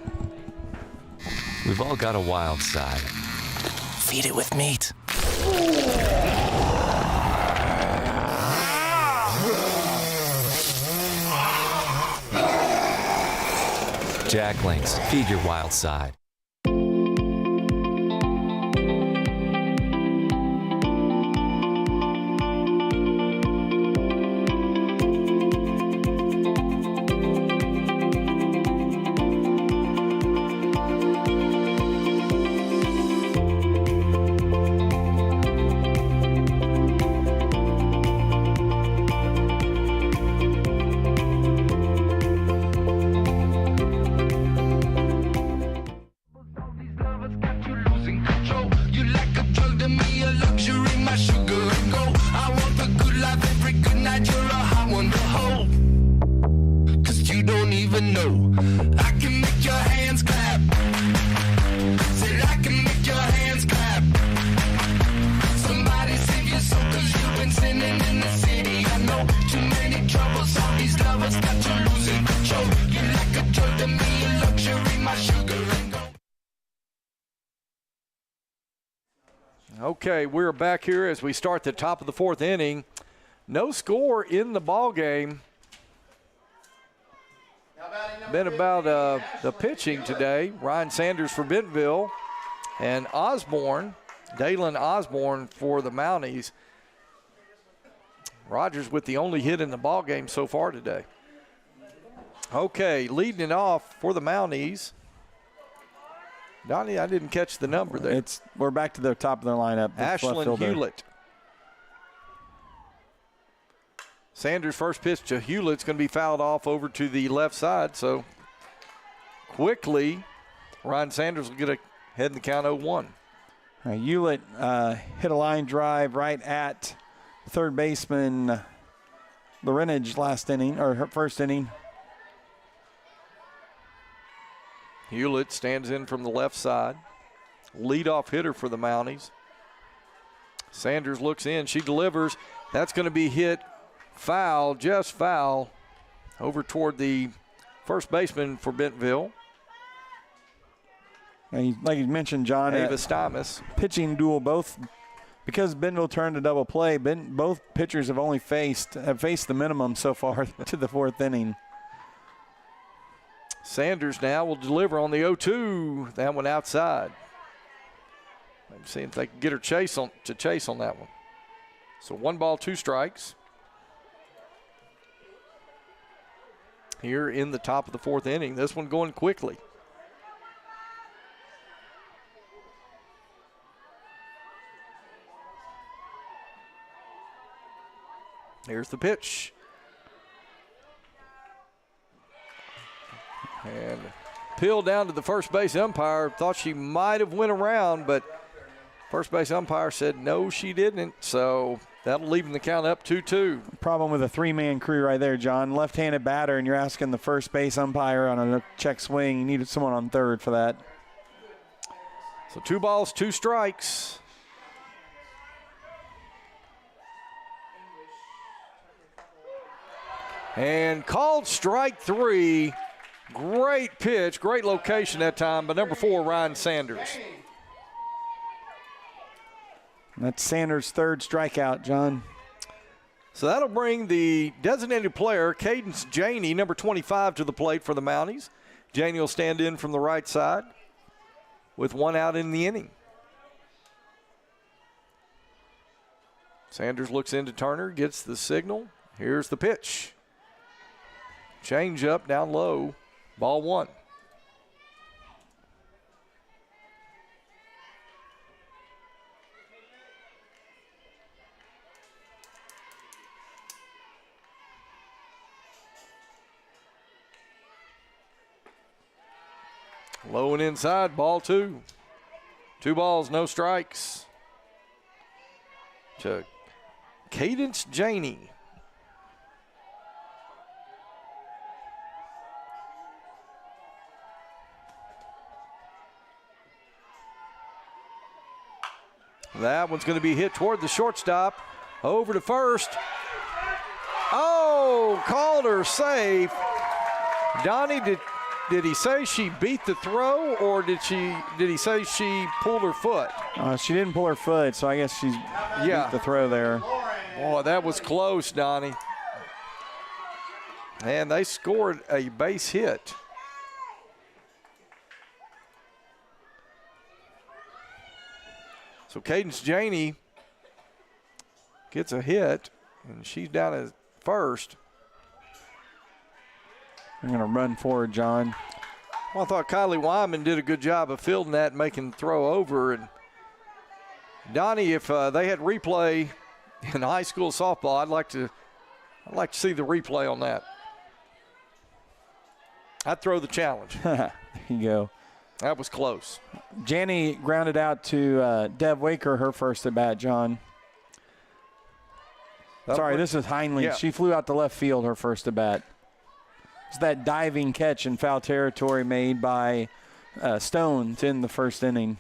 Speaker 5: We've all got a wild side. Feed it with meat. Jack Links, feed your wild side.
Speaker 1: Okay, we're back here as we start the top of the 4th inning. No score in the ball game. Been about the pitching today. Ryan Sanders for Bentonville and Osborne, Dalen Osborne for the Mounties. Rogers with the only hit in the ball game so far today. Okay, leading it off for the Mounties. Donnie, I didn't catch the number there.
Speaker 2: We're back to the top of their lineup.
Speaker 1: Ashlyn Hewlett. Sanders' first pitch to Hewlett's going to be fouled off over to the left side. So quickly, Ryan Sanders will get ahead in the count 0-1.
Speaker 2: Hewlett hit a line drive right at third baseman Lorenage last inning, or her first inning.
Speaker 1: Hewlett stands in from the left side. Leadoff hitter for the Mounties. Sanders looks in. She delivers. That's going to be hit foul, just foul, over toward the first baseman for Bentonville.
Speaker 2: And like you mentioned, John,
Speaker 1: Davis Thomas.
Speaker 2: Pitching duel, both because Bentonville turned to double play. Both pitchers have only faced the minimum so far to the 4th inning.
Speaker 1: Sanders now will deliver on the 0-2. That one outside. Maybe see if they can get her chase on that one. So 1 ball, 2 strikes. Here in the top of the 4th inning. This one going quickly. Here's the pitch. And Pill down to the first base umpire. Thought she might have went around, but first base umpire said no, she didn't. So that'll leave the count up 2-2.
Speaker 2: Problem with a three-man crew right there, John. Left-handed batter, and you're asking the first base umpire on a check swing. You needed someone on third for that.
Speaker 1: So 2 balls, 2 strikes. And called strike 3. Great pitch, great location that time by number 4, Ryan Sanders.
Speaker 2: That's Sanders' third strikeout, John.
Speaker 1: So that'll bring the designated player, Cadence Janey, number 25, to the plate for the Mounties. Janey will stand in from the right side with 1 out in the inning. Sanders looks into Turner, gets the signal. Here's the pitch. Change up down low. Ball 1. Low and inside, ball 2. 2 balls, no strikes. To Cadence Janey. That one's going to be hit toward the shortstop. Over to first. Oh, called her safe. Donnie, did he say she beat the throw, or did he say she pulled her foot?
Speaker 2: She didn't pull her foot, so I guess she's beat the throw there.
Speaker 1: Boy, that was close, Donnie. And they scored a base hit. So Cadence Janey gets a hit, and she's down at first.
Speaker 2: I'm going to run forward, John.
Speaker 1: Well, I thought Kylie Wyman did a good job of fielding that and making the throw over. And Donnie, if they had replay in high school softball, I'd like to see the replay on that. I'd throw the challenge.
Speaker 2: There you go.
Speaker 1: That was close.
Speaker 2: Janny grounded out to Dev Waker, her first at bat, John. Sorry, this is Heinle.
Speaker 1: Yeah.
Speaker 2: She flew out to left field, her first at bat. It's that diving catch in foul territory made by Stone to end the first inning.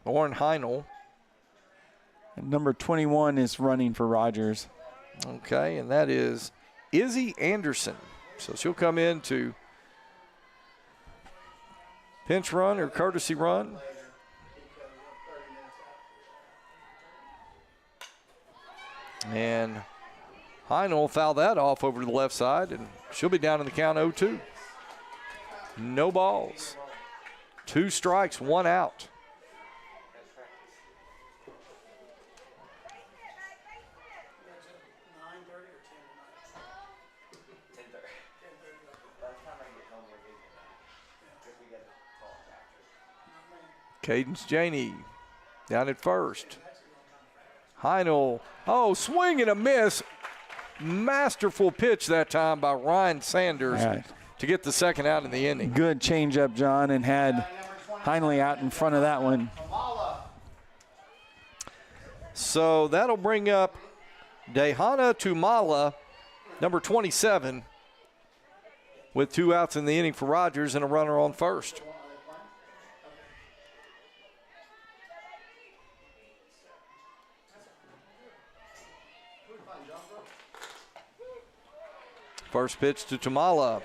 Speaker 1: Lauren Heinle.
Speaker 2: And number 21 is running for Rogers.
Speaker 1: Okay, and that is Izzy Anderson. So she'll come in to pinch run or courtesy run. And Heinle will foul that off over to the left side, and she'll be down in the count 0-2. No balls. 2 strikes, 1 out. Cadence Janey down at first. Heinle, swing and a miss. Masterful pitch that time by Ryan Sanders to get the second out in the inning.
Speaker 2: Good changeup, John, and had Heinle out in front of that one.
Speaker 1: So that'll bring up Dehana Tumala, number 27, with 2 outs in the inning for Rogers and a runner on first. First pitch to Tumala,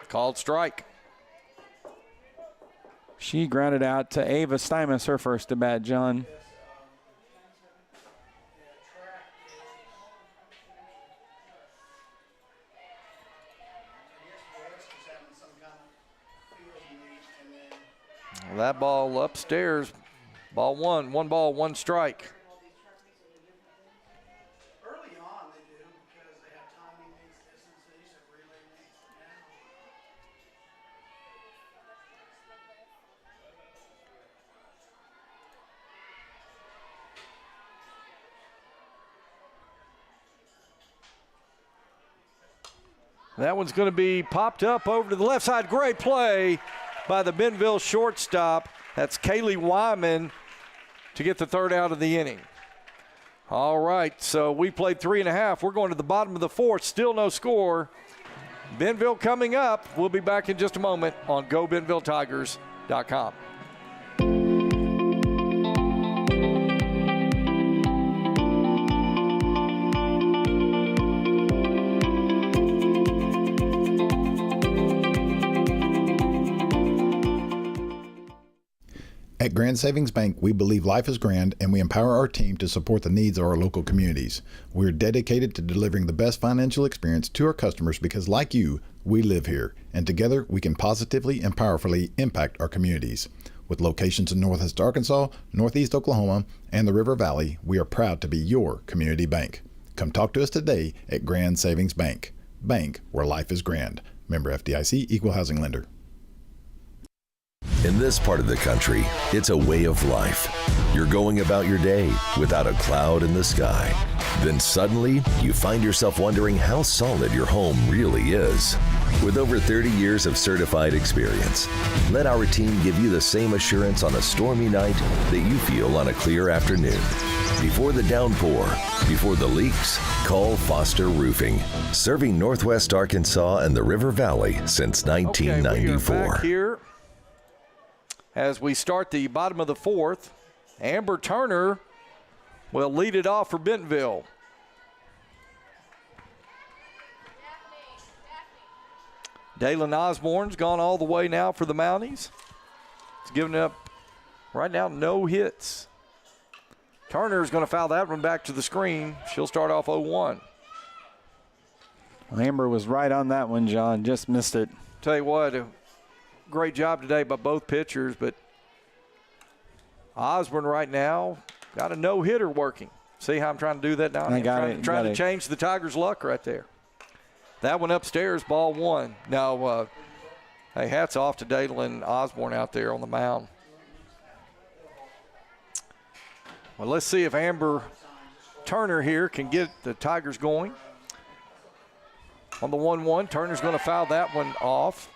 Speaker 1: called strike.
Speaker 2: She grounded out to Ava Stymus, her first at bat, John.
Speaker 1: Well, that ball upstairs, ball 1, 1 ball, 1 strike. That one's going to be popped up over to the left side. Great play by the Bentonville shortstop. That's Kaylee Wyman to get the third out of the inning. All right, so we played 3.5. We're going to the bottom of the fourth. Still no score. Bentonville coming up. We'll be back in just a moment on GoBentonvilleTigers.com.
Speaker 11: At Grand Savings Bank, we believe life is grand and we empower our team to support the needs of our local communities. We're dedicated to delivering the best financial experience to our customers because, like you, we live here, and together we can positively and powerfully impact our communities. With locations in Northwest Arkansas, Northeast Oklahoma, and the River Valley, we are proud to be your community bank. Come talk to us today at Grand Savings Bank. Bank where life is grand. Member FDIC, Equal Housing Lender.
Speaker 4: In this part of the country, it's a way of life. You're going about your day without a cloud in the sky. Then suddenly, you find yourself wondering how solid your home really is. With over 30 years of certified experience, let our team give you the same assurance on a stormy night that you feel on a clear afternoon. Before the downpour, before the leaks, call Foster Roofing. Serving Northwest Arkansas and the River Valley since 1994.
Speaker 1: Okay, we are back here as we start the bottom of the fourth. Amber Turner will lead it off for Bentonville. Dalen Osborne's gone all the way now for the Mounties. He's giving up right now no hits. Turner's going to foul that one back to the screen. She'll start off 0-1.
Speaker 2: Amber was right on that one, John. Just missed it.
Speaker 1: Tell you what, a great job today by both pitchers, but Osborne right now got a no-hitter working. See how I'm trying to do that now? Trying to change the Tigers' luck right there. That one upstairs, ball one. Now, hey, hats off to Dalen Osborne out there on the mound. Well, let's see if Amber Turner here can get the Tigers going. On the 1-1, Turner's going to foul that one off.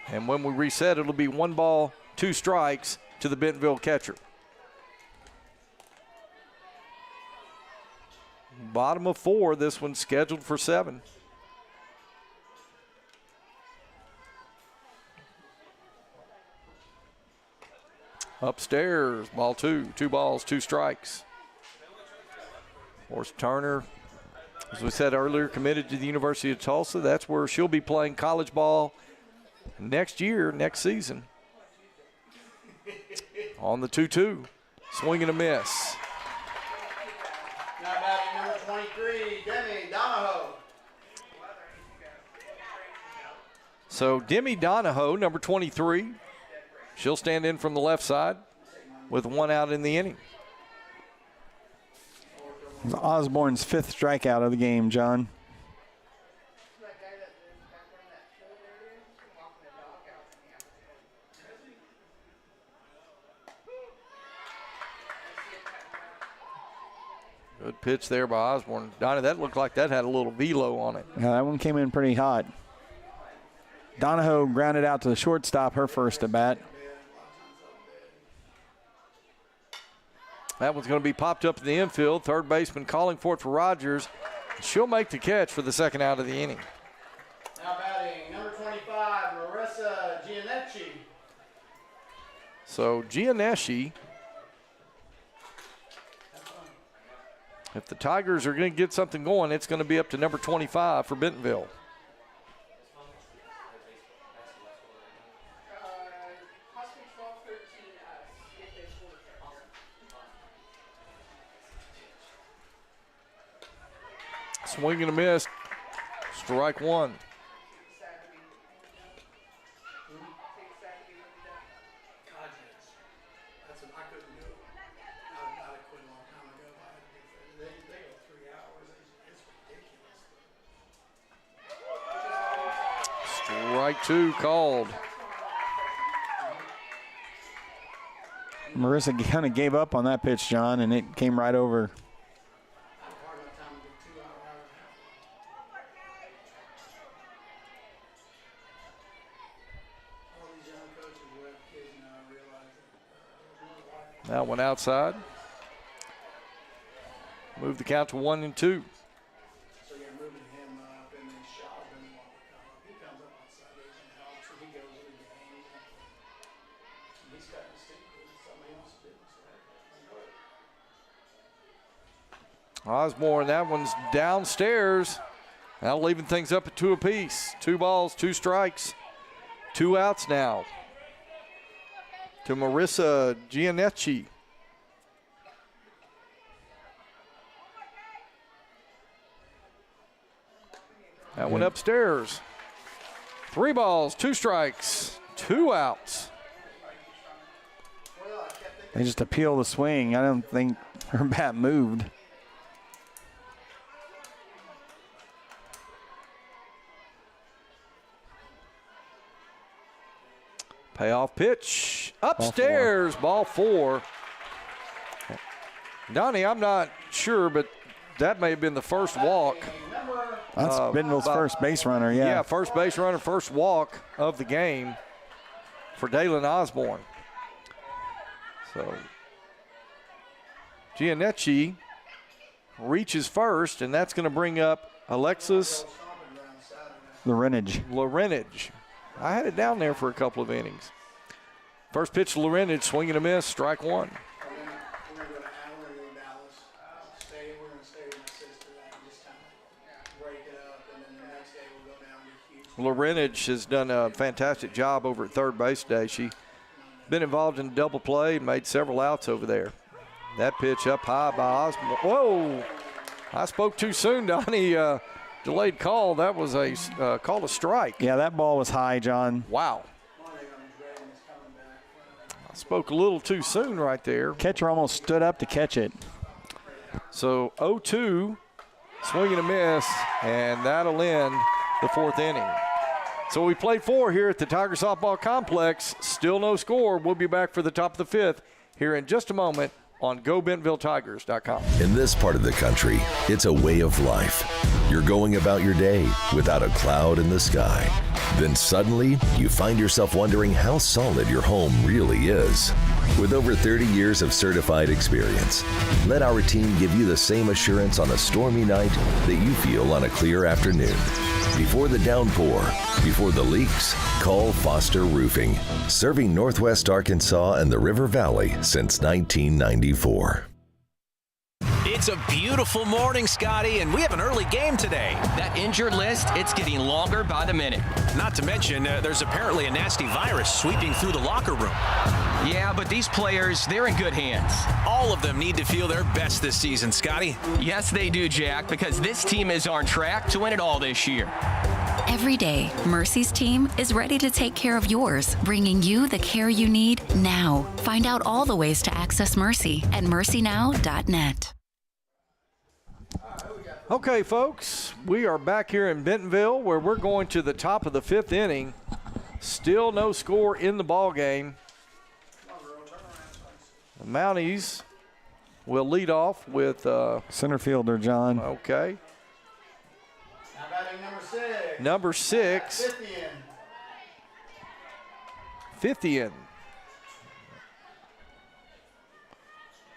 Speaker 1: And when we reset, it'll be 1 ball, 2 strikes to the Bentonville catcher. Bottom of 4, this one's scheduled for 7. Upstairs, ball 2, 2 balls, 2 strikes. Of course, Turner, as we said earlier, committed to the University of Tulsa. That's where she'll be playing college ball next year, next season. On the 2-2, swing and a miss.
Speaker 3: Now batting number 23, Demi Donahoe.
Speaker 1: So Demi Donahoe, number 23, she'll stand in from the left side with 1 out in the inning.
Speaker 2: Osborne's 5th strikeout of the game, John.
Speaker 1: Good pitch there by Osborne. Donnie, that looked like that had a little velo on it.
Speaker 2: Yeah, that one came in pretty hot. Donahoe grounded out to the shortstop, her first at bat.
Speaker 1: That one's going to be popped up in the infield. Third baseman calling for it for Rogers. She'll make the catch for the 2nd out of the inning.
Speaker 3: Now batting number 25, Marissa Giannetti.
Speaker 1: So Giannetti, if the Tigers are going to get something going, it's going to be up to number 25 for Bentonville. Swing and a miss. Strike 1. Strike 2 called.
Speaker 2: Marissa kind of gave up on that pitch, John, and it came right over.
Speaker 1: That one outside. Move the count to 1-2.
Speaker 3: So you're moving him up, and then Shaw doesn't want to come up. He comes up on Sundays and helps, so he goes to the games. And he's got to stick with somebody else's business, right?
Speaker 1: Osborne, that one's downstairs. Now leaving things up at 2 apiece. 2 balls, 2 strikes, 2 outs now to Marissa Giannetti. That one upstairs. 3 balls, 2 strikes, 2 outs.
Speaker 2: They just appeal the swing. I don't think her bat moved.
Speaker 1: Payoff pitch. Upstairs, ball 4. Donnie, I'm not sure, but that may have been the first walk.
Speaker 2: That's Bentonville's first base runner, yeah.
Speaker 1: Yeah, first base runner, first walk of the game for Dalen Osborne. So Giannetti reaches first, and that's going to bring up Alexis Lorenage. I had it down there for a couple of innings. First pitch to Lorenage, swing and a miss, strike 1.
Speaker 3: We're going to go to Allen and Dallas. We're going to stay with my sister and just kind of break it up, and then the next day we'll go down to Houston.
Speaker 1: Lorenage has done a fantastic job over at third base today. She's been involved in double play, made several outs over there. That pitch up high by Osborne. Whoa! I spoke too soon, Donnie. Delayed call. That was a call a strike.
Speaker 2: Yeah, that ball was high, John.
Speaker 1: Wow. I spoke a little too soon right there.
Speaker 2: Catcher almost stood up to catch it.
Speaker 1: So 0-2, swing and a miss, and that'll end the 4th inning. So we played 4 here at the Tiger Softball Complex. Still no score. We'll be back for the top of the 5th here in just a moment on GoBentonvilleTigers.com.
Speaker 4: In this part of the country, it's a way of life. You're going about your day without a cloud in the sky. Then suddenly, you find yourself wondering how solid your home really is. With over 30 years of certified experience, let our team give you the same assurance on a stormy night that you feel on a clear afternoon. Before the downpour, before the leaks, call Foster Roofing, serving Northwest Arkansas and the River Valley since 1994.
Speaker 16: It's a beautiful morning, Scotty, and we have an early game today.
Speaker 6: That injured list, it's getting longer by the minute.
Speaker 16: Not to mention, there's apparently a nasty virus sweeping through the locker room.
Speaker 6: Yeah, but these players, they're in good hands.
Speaker 16: All of them need to feel their best this season, Scotty.
Speaker 6: Yes, they do, Jack, because this team is on track to win it all this year.
Speaker 7: Every day, Mercy's team is ready to take care of yours, bringing you the care you need now. Find out all the ways to access Mercy at mercynow.net.
Speaker 1: Okay, folks, we are back here in Bentonville where we're going to the top of the 5th inning. Still no score in the ball game. The Mounties will lead off with
Speaker 2: center fielder, John.
Speaker 1: Okay.
Speaker 3: Now batting
Speaker 1: number 6. Fithian.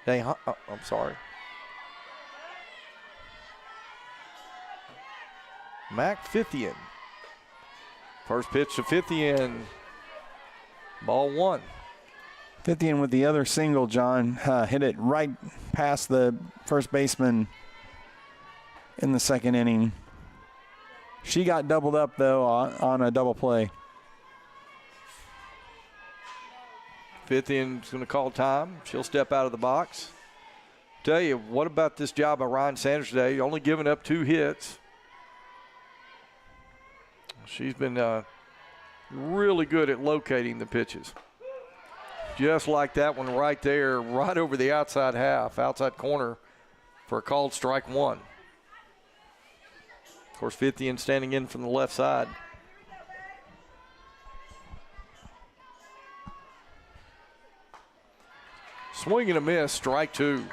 Speaker 1: Dang, I'm sorry. Mac Fithian. First pitch to Fithian. Ball 1.
Speaker 2: Fithian with the other single, John. Hit it right past the first baseman in the 2nd inning. She got doubled up, though, on a double play.
Speaker 1: Fithian's going to call time. She'll step out of the box. Tell you, what about this job by Ryan Sanders today? Only giving up 2 hits. She's been really good at locating the pitches. Just like that one right there, right over the outside half, outside corner for a called strike 1. Of course, Fithian standing in from the left side. Swing and a miss, strike 2.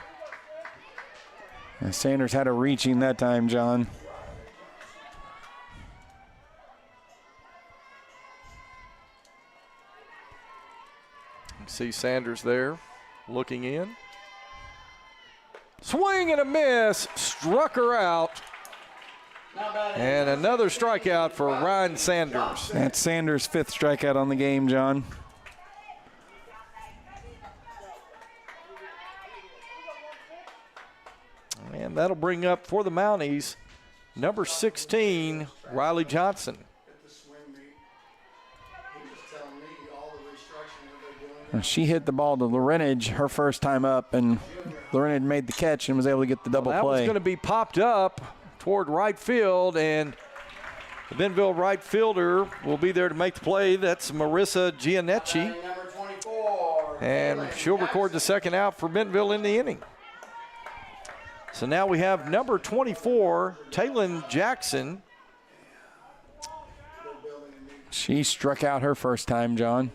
Speaker 2: And Sanders had a reaching that time, John.
Speaker 1: You see Sanders there. looking in. Swing and a miss, struck her out. And another strikeout for Ryan Sanders.
Speaker 2: That's Sanders' 5th strikeout on the game, John.
Speaker 1: And that'll bring up for the Mounties, number 16, Riley Johnson.
Speaker 2: She hit the ball to Lorenage her first time up, and Lorenage made the catch and was able to get the double
Speaker 1: that
Speaker 2: play.
Speaker 1: That was going to be popped up toward right field, and the Bentonville right fielder will be there to make the play. That's Marissa Gianecci. And she'll record the second out for Bentonville in the inning. So now we have number 24, Taylon Jackson.
Speaker 2: She struck out her first time, John.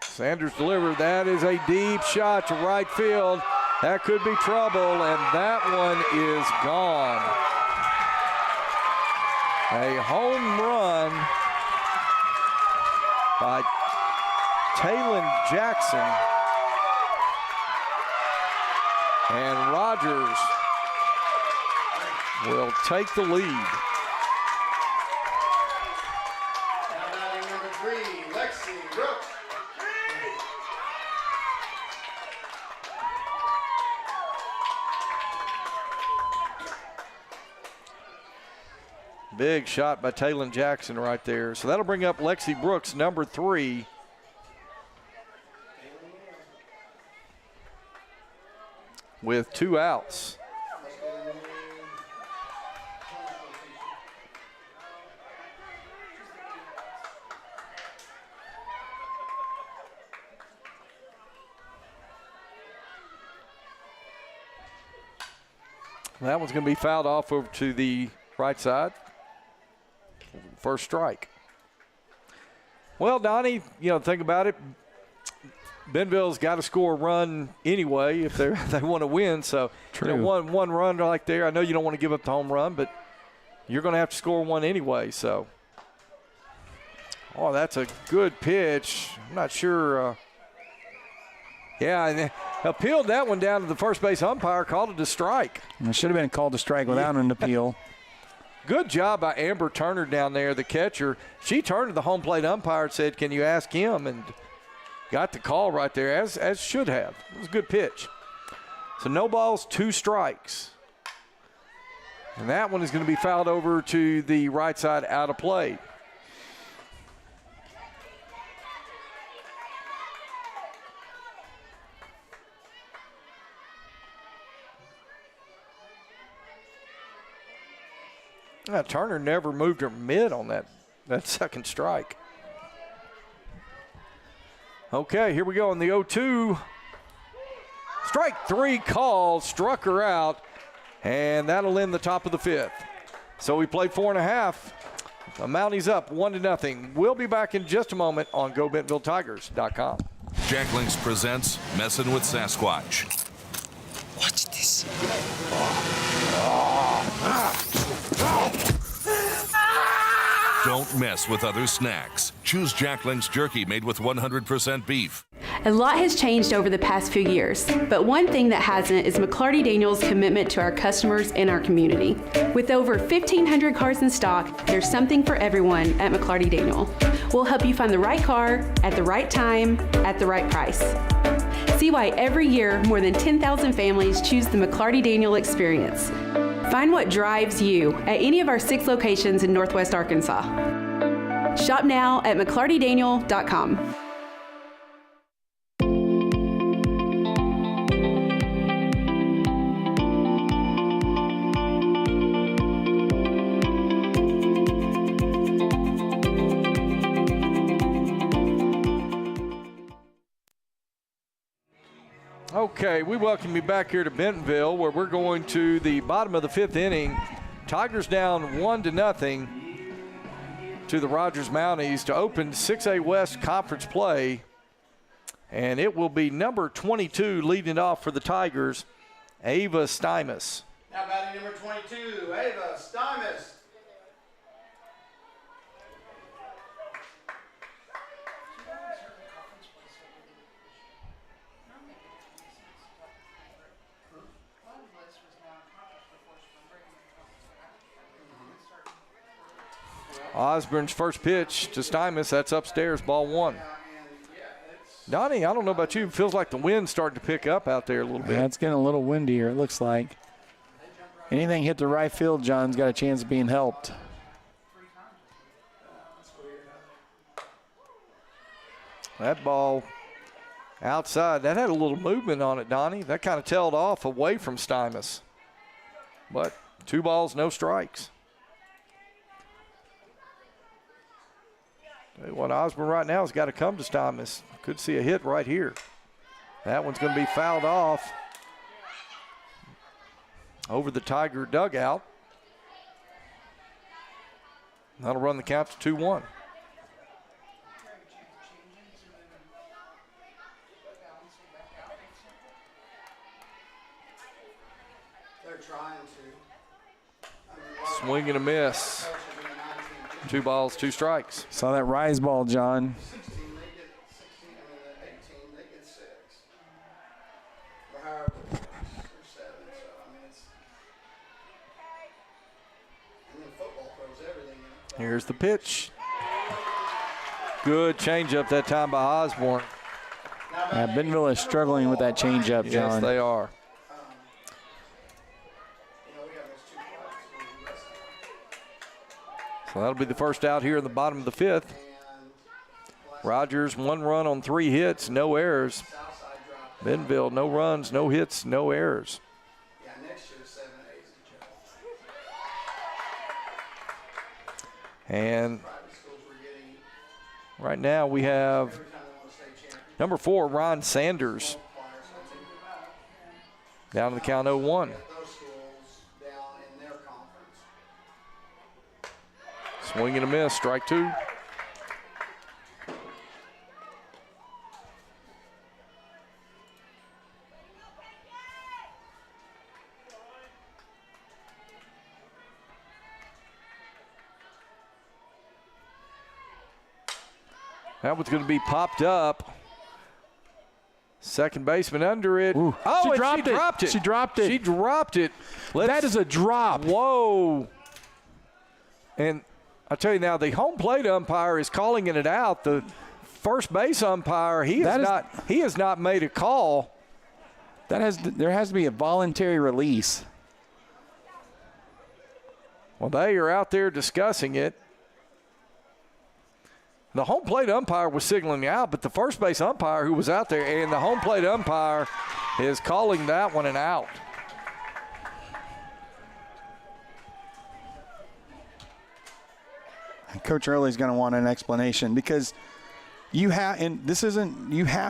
Speaker 1: Sanders delivered. That is a deep shot to right field. That could be trouble, and that one is gone. A home run by Taylon Jackson. And Rogers will take the lead.
Speaker 3: Now batting number 3, Lexi Brooks.
Speaker 1: Big shot by Taylon Jackson right there. So that'll bring up Lexi Brooks, number 3. With 2 outs. That one's going to be fouled off over to the right side. First strike. Well, Donnie, think about it. Bentonville's got to score a run anyway if they want to win. So one run right there. I know you don't want to give up the home run, but you're going to have to score one anyway. So, that's a good pitch. I'm not sure. And appealed that one down to the first base umpire, called it a strike.
Speaker 2: It should have been called a strike without an appeal.
Speaker 1: Good job by Amber Turner down there, the catcher. She turned to the home plate umpire and said, "Can you ask him?" And got the call right there, as should have. It was a good pitch. So no balls, 2 strikes. And that one is going to be fouled over to the right side, out of play. Turner never moved her mid on that second strike. Okay, here we go in the 0-2. Strike 3 call, struck her out, and that'll end the top of the 5th. So we played 4.5. The Mounties up 1-0. We'll be back in just a moment on GoBentonvilleTigers.com.
Speaker 8: Jack Links presents Messin' with Sasquatch.
Speaker 9: Watch this.
Speaker 8: Don't mess with other snacks. Choose Jack Link's jerky made with 100% beef.
Speaker 10: A lot has changed over the past few years, but one thing that hasn't is McClarty Daniels' commitment to our customers and our community. With over 1,500 cars in stock, there's something for everyone at McClarty Daniel. We'll help you find the right car at the right time at the right price. See why every year more than 10,000 families choose the McClarty Daniel experience. Find what drives you at any of our 6 locations in Northwest Arkansas. Shop now at McClartyDaniel.com.
Speaker 1: Okay, we welcome you back here to Bentonville, where we're going to the bottom of the 5th inning. Tigers down 1-0 to the Rogers Mounties to open 6A West Conference play. And it will be number 22 leading it off for the Tigers. Ava Stymus.
Speaker 3: Now batting number 22, Ava Stymus.
Speaker 1: Osborne's first pitch to Stymus. That's upstairs, ball 1. Donnie, I don't know about you. It feels like the wind's starting to pick up out there a little bit.
Speaker 2: Yeah, it's getting a little windier, it looks like. Anything hit the right field, John's got a chance of being helped.
Speaker 1: That ball outside, that had a little movement on it, Donnie. That kind of tailed off away from Stymus. But 2 balls, no strikes. What Osborne right now has got to come to Stymus. Could see a hit right here. That one's going to be fouled off over the Tiger dugout. That'll run the count to 2-1.
Speaker 3: They're trying to.
Speaker 1: Swing and a miss. 2 balls, 2 strikes.
Speaker 2: Saw that rise ball, John.
Speaker 3: 16, they get 16, and then 18, they get 6. Or however, or 7, so I mean it's. And then football throws everything in.
Speaker 1: Here's the pitch. Good changeup that time by Osborne.
Speaker 2: Bentonville is struggling with that changeup, John.
Speaker 1: Yes, they are. So that'll be the first out here in the bottom of the 5th. Rogers, 1 run on 3 hits, no errors. Bentonville, no runs, no hits, no errors.
Speaker 3: Yeah, next year 7 A's
Speaker 1: And right now we have number 4, Ron Sanders. Down to the count 0-1. Swing and a miss, strike 2. That one's going to be popped up. Second baseman under it.
Speaker 2: Ooh.
Speaker 1: Oh,
Speaker 2: She
Speaker 1: and
Speaker 2: dropped
Speaker 1: she
Speaker 2: it.
Speaker 1: dropped it.
Speaker 2: She dropped it.
Speaker 1: She dropped it.
Speaker 2: That is a drop.
Speaker 1: Whoa. And I tell you now, the home plate umpire is calling it out. The first base umpire, he has not made a call.
Speaker 2: There has to be a voluntary release.
Speaker 1: Well, they are out there discussing it. The home plate umpire was signaling out, but the first base umpire who was out there, and the home plate umpire is calling that one an out.
Speaker 2: Coach Early's going to want an explanation because you have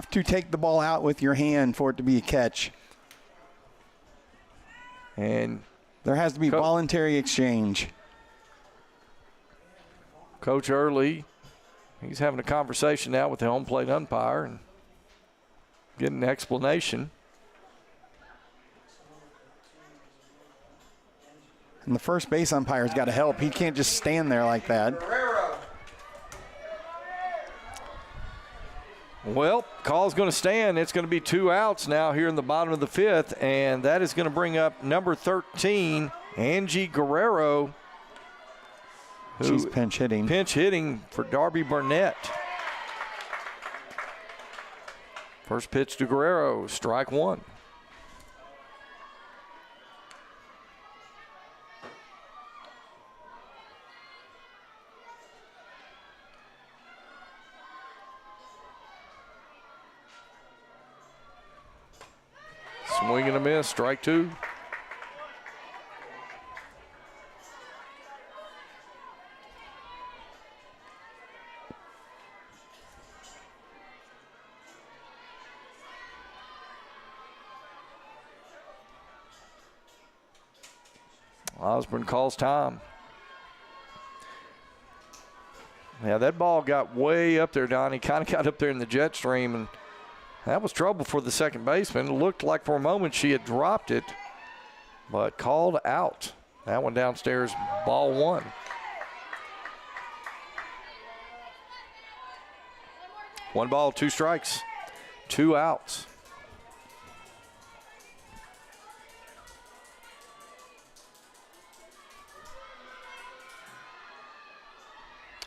Speaker 2: to take the ball out with your hand for it to be a catch.
Speaker 1: And
Speaker 2: there has to be voluntary exchange.
Speaker 1: Coach Early, he's having a conversation now with the home plate umpire and getting an explanation.
Speaker 2: And the first base umpire's got to help. He can't just stand there like that.
Speaker 1: Well, call's going to stand. It's going to be 2 outs now here in the bottom of the 5th, and that is going to bring up number 13, Angie Guerrero.
Speaker 2: She's pinch hitting.
Speaker 1: Pinch hitting for Darby Burnett. First pitch to Guerrero, strike 1. Swing and a miss, strike 2. Osborne calls time. Yeah, that ball got way up there, Donnie. Kind of got up there in the jet stream, and that was trouble for the second baseman. It looked like for a moment she had dropped it. but called out. That one downstairs, ball one. One ball, two strikes, two outs.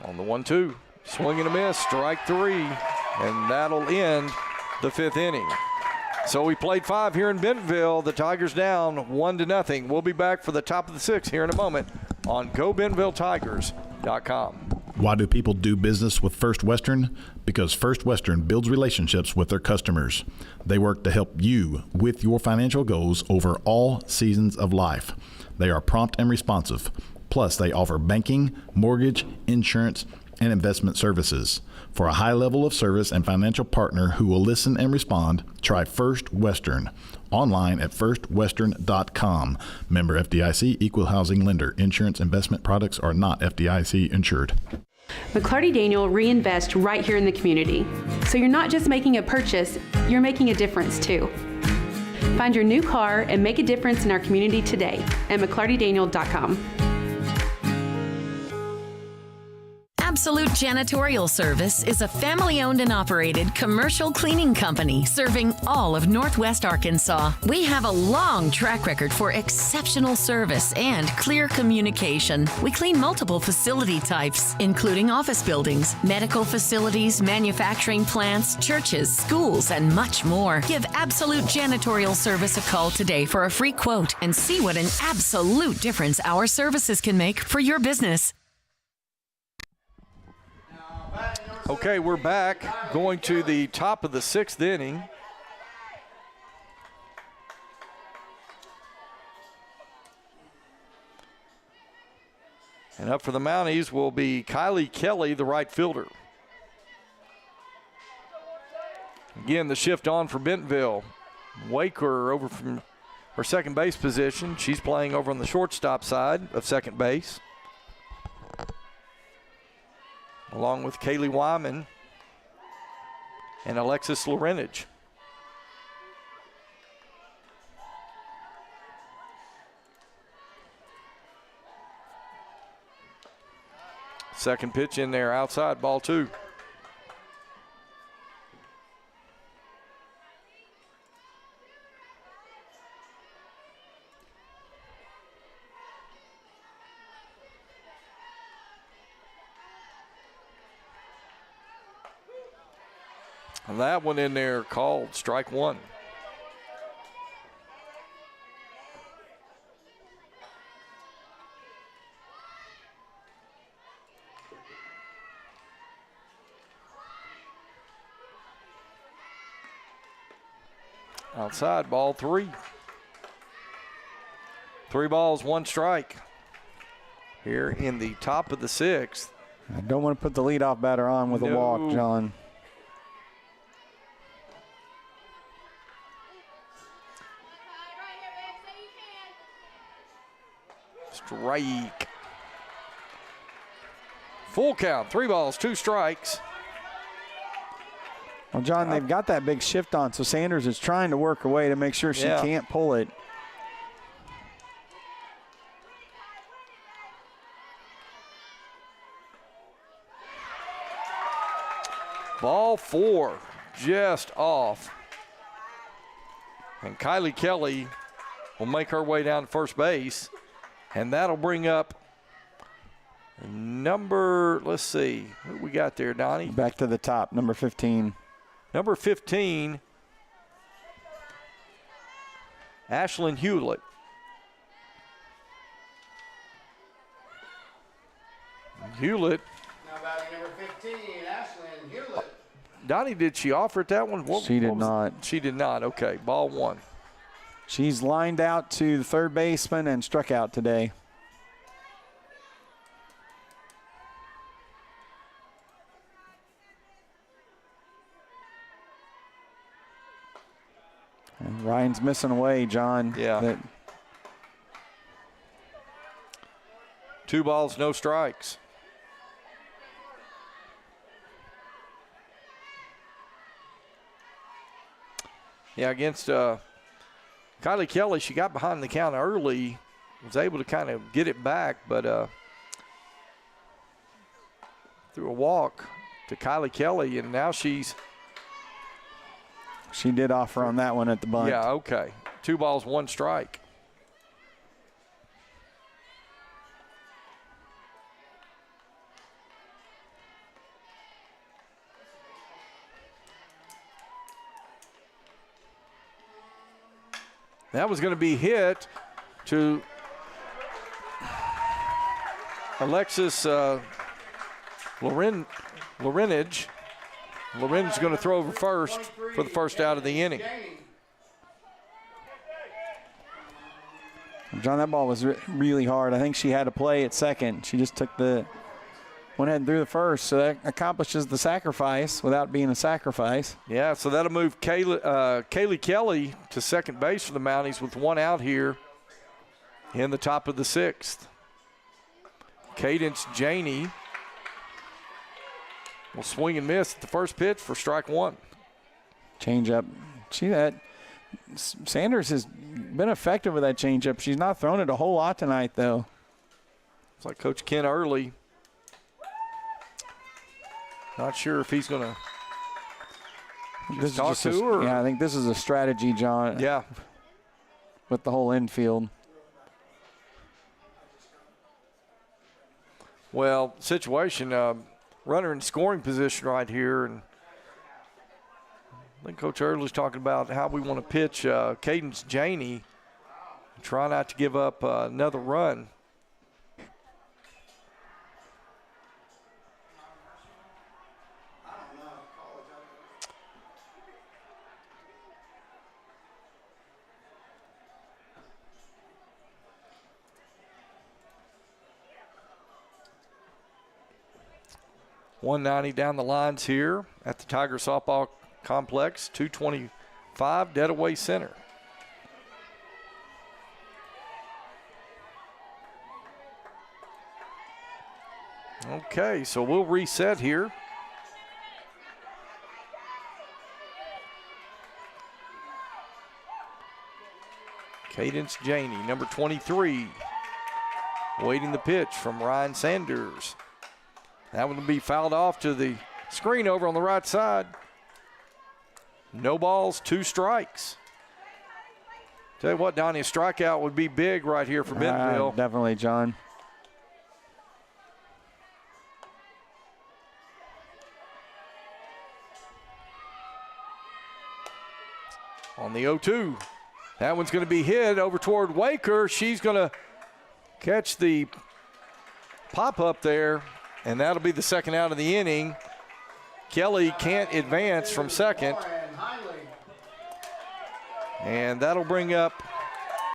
Speaker 1: On the 1-2, swing and a miss, strike three, and that'll end the fifth inning. So we played 5 here in Bentonville. The Tigers down 1-0. We'll be back for the top of the 6th here in a moment on GoBentonvilleTigers.com.
Speaker 11: Why do people do business with First Western? Because First Western builds relationships with their customers. They work to help you with your financial goals over all seasons of life. They are prompt and responsive. Plus, they offer banking, mortgage, insurance, and investment services. For a high level of service and financial partner who will listen and respond, try First Western. Online at firstwestern.com. Member FDIC, equal housing lender. Insurance investment products are not FDIC insured.
Speaker 10: McClarty Daniel reinvest right here in the community. So you're not just making a purchase, you're making a difference too. Find your new car and make a difference in our community today at McClartyDaniel.com.
Speaker 12: Absolute Janitorial Service is a family-owned and operated commercial cleaning company serving all of Northwest Arkansas. We have a long track record for exceptional service and clear communication. We clean multiple facility types, including office buildings, medical facilities, manufacturing plants, churches, schools, and much more. Give Absolute Janitorial Service a call today for a free quote and see what an absolute difference our services can make for your business.
Speaker 1: Okay, we're back, going to the top of the 6th inning. And up for the Mounties will be Kylie Kelly, the right fielder. Again, the shift on for Bentonville. Waker over from her second base position. She's playing over on the shortstop side of second base, along with Kaylee Wyman and Alexis Lorenage. Second pitch in there, outside, ball 2. And that one in there called strike 1. Outside, ball 3. 3 balls, 1 strike here in the top of the 6th.
Speaker 2: I don't want to put the leadoff batter on with a walk, John.
Speaker 1: Strike. Full count, 3 balls, 2 strikes.
Speaker 2: Well, John, they've got that big shift on, so Sanders is trying to work her way to make sure she can't pull it.
Speaker 1: Ball 4, just off. And Kylie Kelly will make her way down to first base. And that'll bring up number, let's see, who we got there, Donnie?
Speaker 2: Back to the top, number 15.
Speaker 1: Number 15, Ashlyn Hewlett. Hewlett.
Speaker 3: Now batting number 15, Ashlyn Hewlett.
Speaker 1: Donnie, did she offer at that one?
Speaker 2: She did not.
Speaker 1: She did not. Okay, ball 1.
Speaker 2: She's lined out to the third baseman and struck out today. And Ryan's missing away, John.
Speaker 1: Yeah. 2 balls, no strikes. Yeah, against Kylie Kelly, she got behind the count early, was able to kind of get it back, but threw a walk to Kylie Kelly, and now she
Speaker 2: did offer on that one at the bunt.
Speaker 1: Yeah, okay. 2 balls, 1 strike. That was going to be hit to Alexis Lorenage. Lorenage is going to throw over first for the first out of the inning.
Speaker 2: John, that ball was really hard. I think she had to play at second. She just went ahead and threw the first, so that accomplishes the sacrifice without being a sacrifice.
Speaker 1: Yeah, so that'll move Kaylee Kelly to second base for the Mounties with 1 out here in the top of the 6th. Cadence Janey will swing and miss at the first pitch for strike 1.
Speaker 2: Changeup. See that? Sanders has been effective with that changeup. She's not thrown it a whole lot tonight, though.
Speaker 1: It's like Coach Ken Early. Not sure if he's going to talk to her.
Speaker 2: Yeah, I think this is a strategy, John.
Speaker 1: Yeah.
Speaker 2: With the whole infield.
Speaker 1: Well, situation, runner in scoring position right here. And I think Coach Early's talking about how we want to pitch Cadence Janey and try not to give up another run. $190 down the lines here at the Tiger Softball Complex, 225 dead away center. Okay, so we'll reset here. Cadence Janey, number 23, waiting the pitch from Ryan Sanders. That one will be fouled off to the screen over on the right side. No balls, 2 strikes. Tell you what, Donnie, a strikeout would be big right here for Bentonville.
Speaker 2: Definitely, John.
Speaker 1: On the 0-2. That one's going to be hit over toward Waker. She's going to catch the pop-up there, and that'll be the second out of the inning. Kelly can't advance from second. And that'll bring up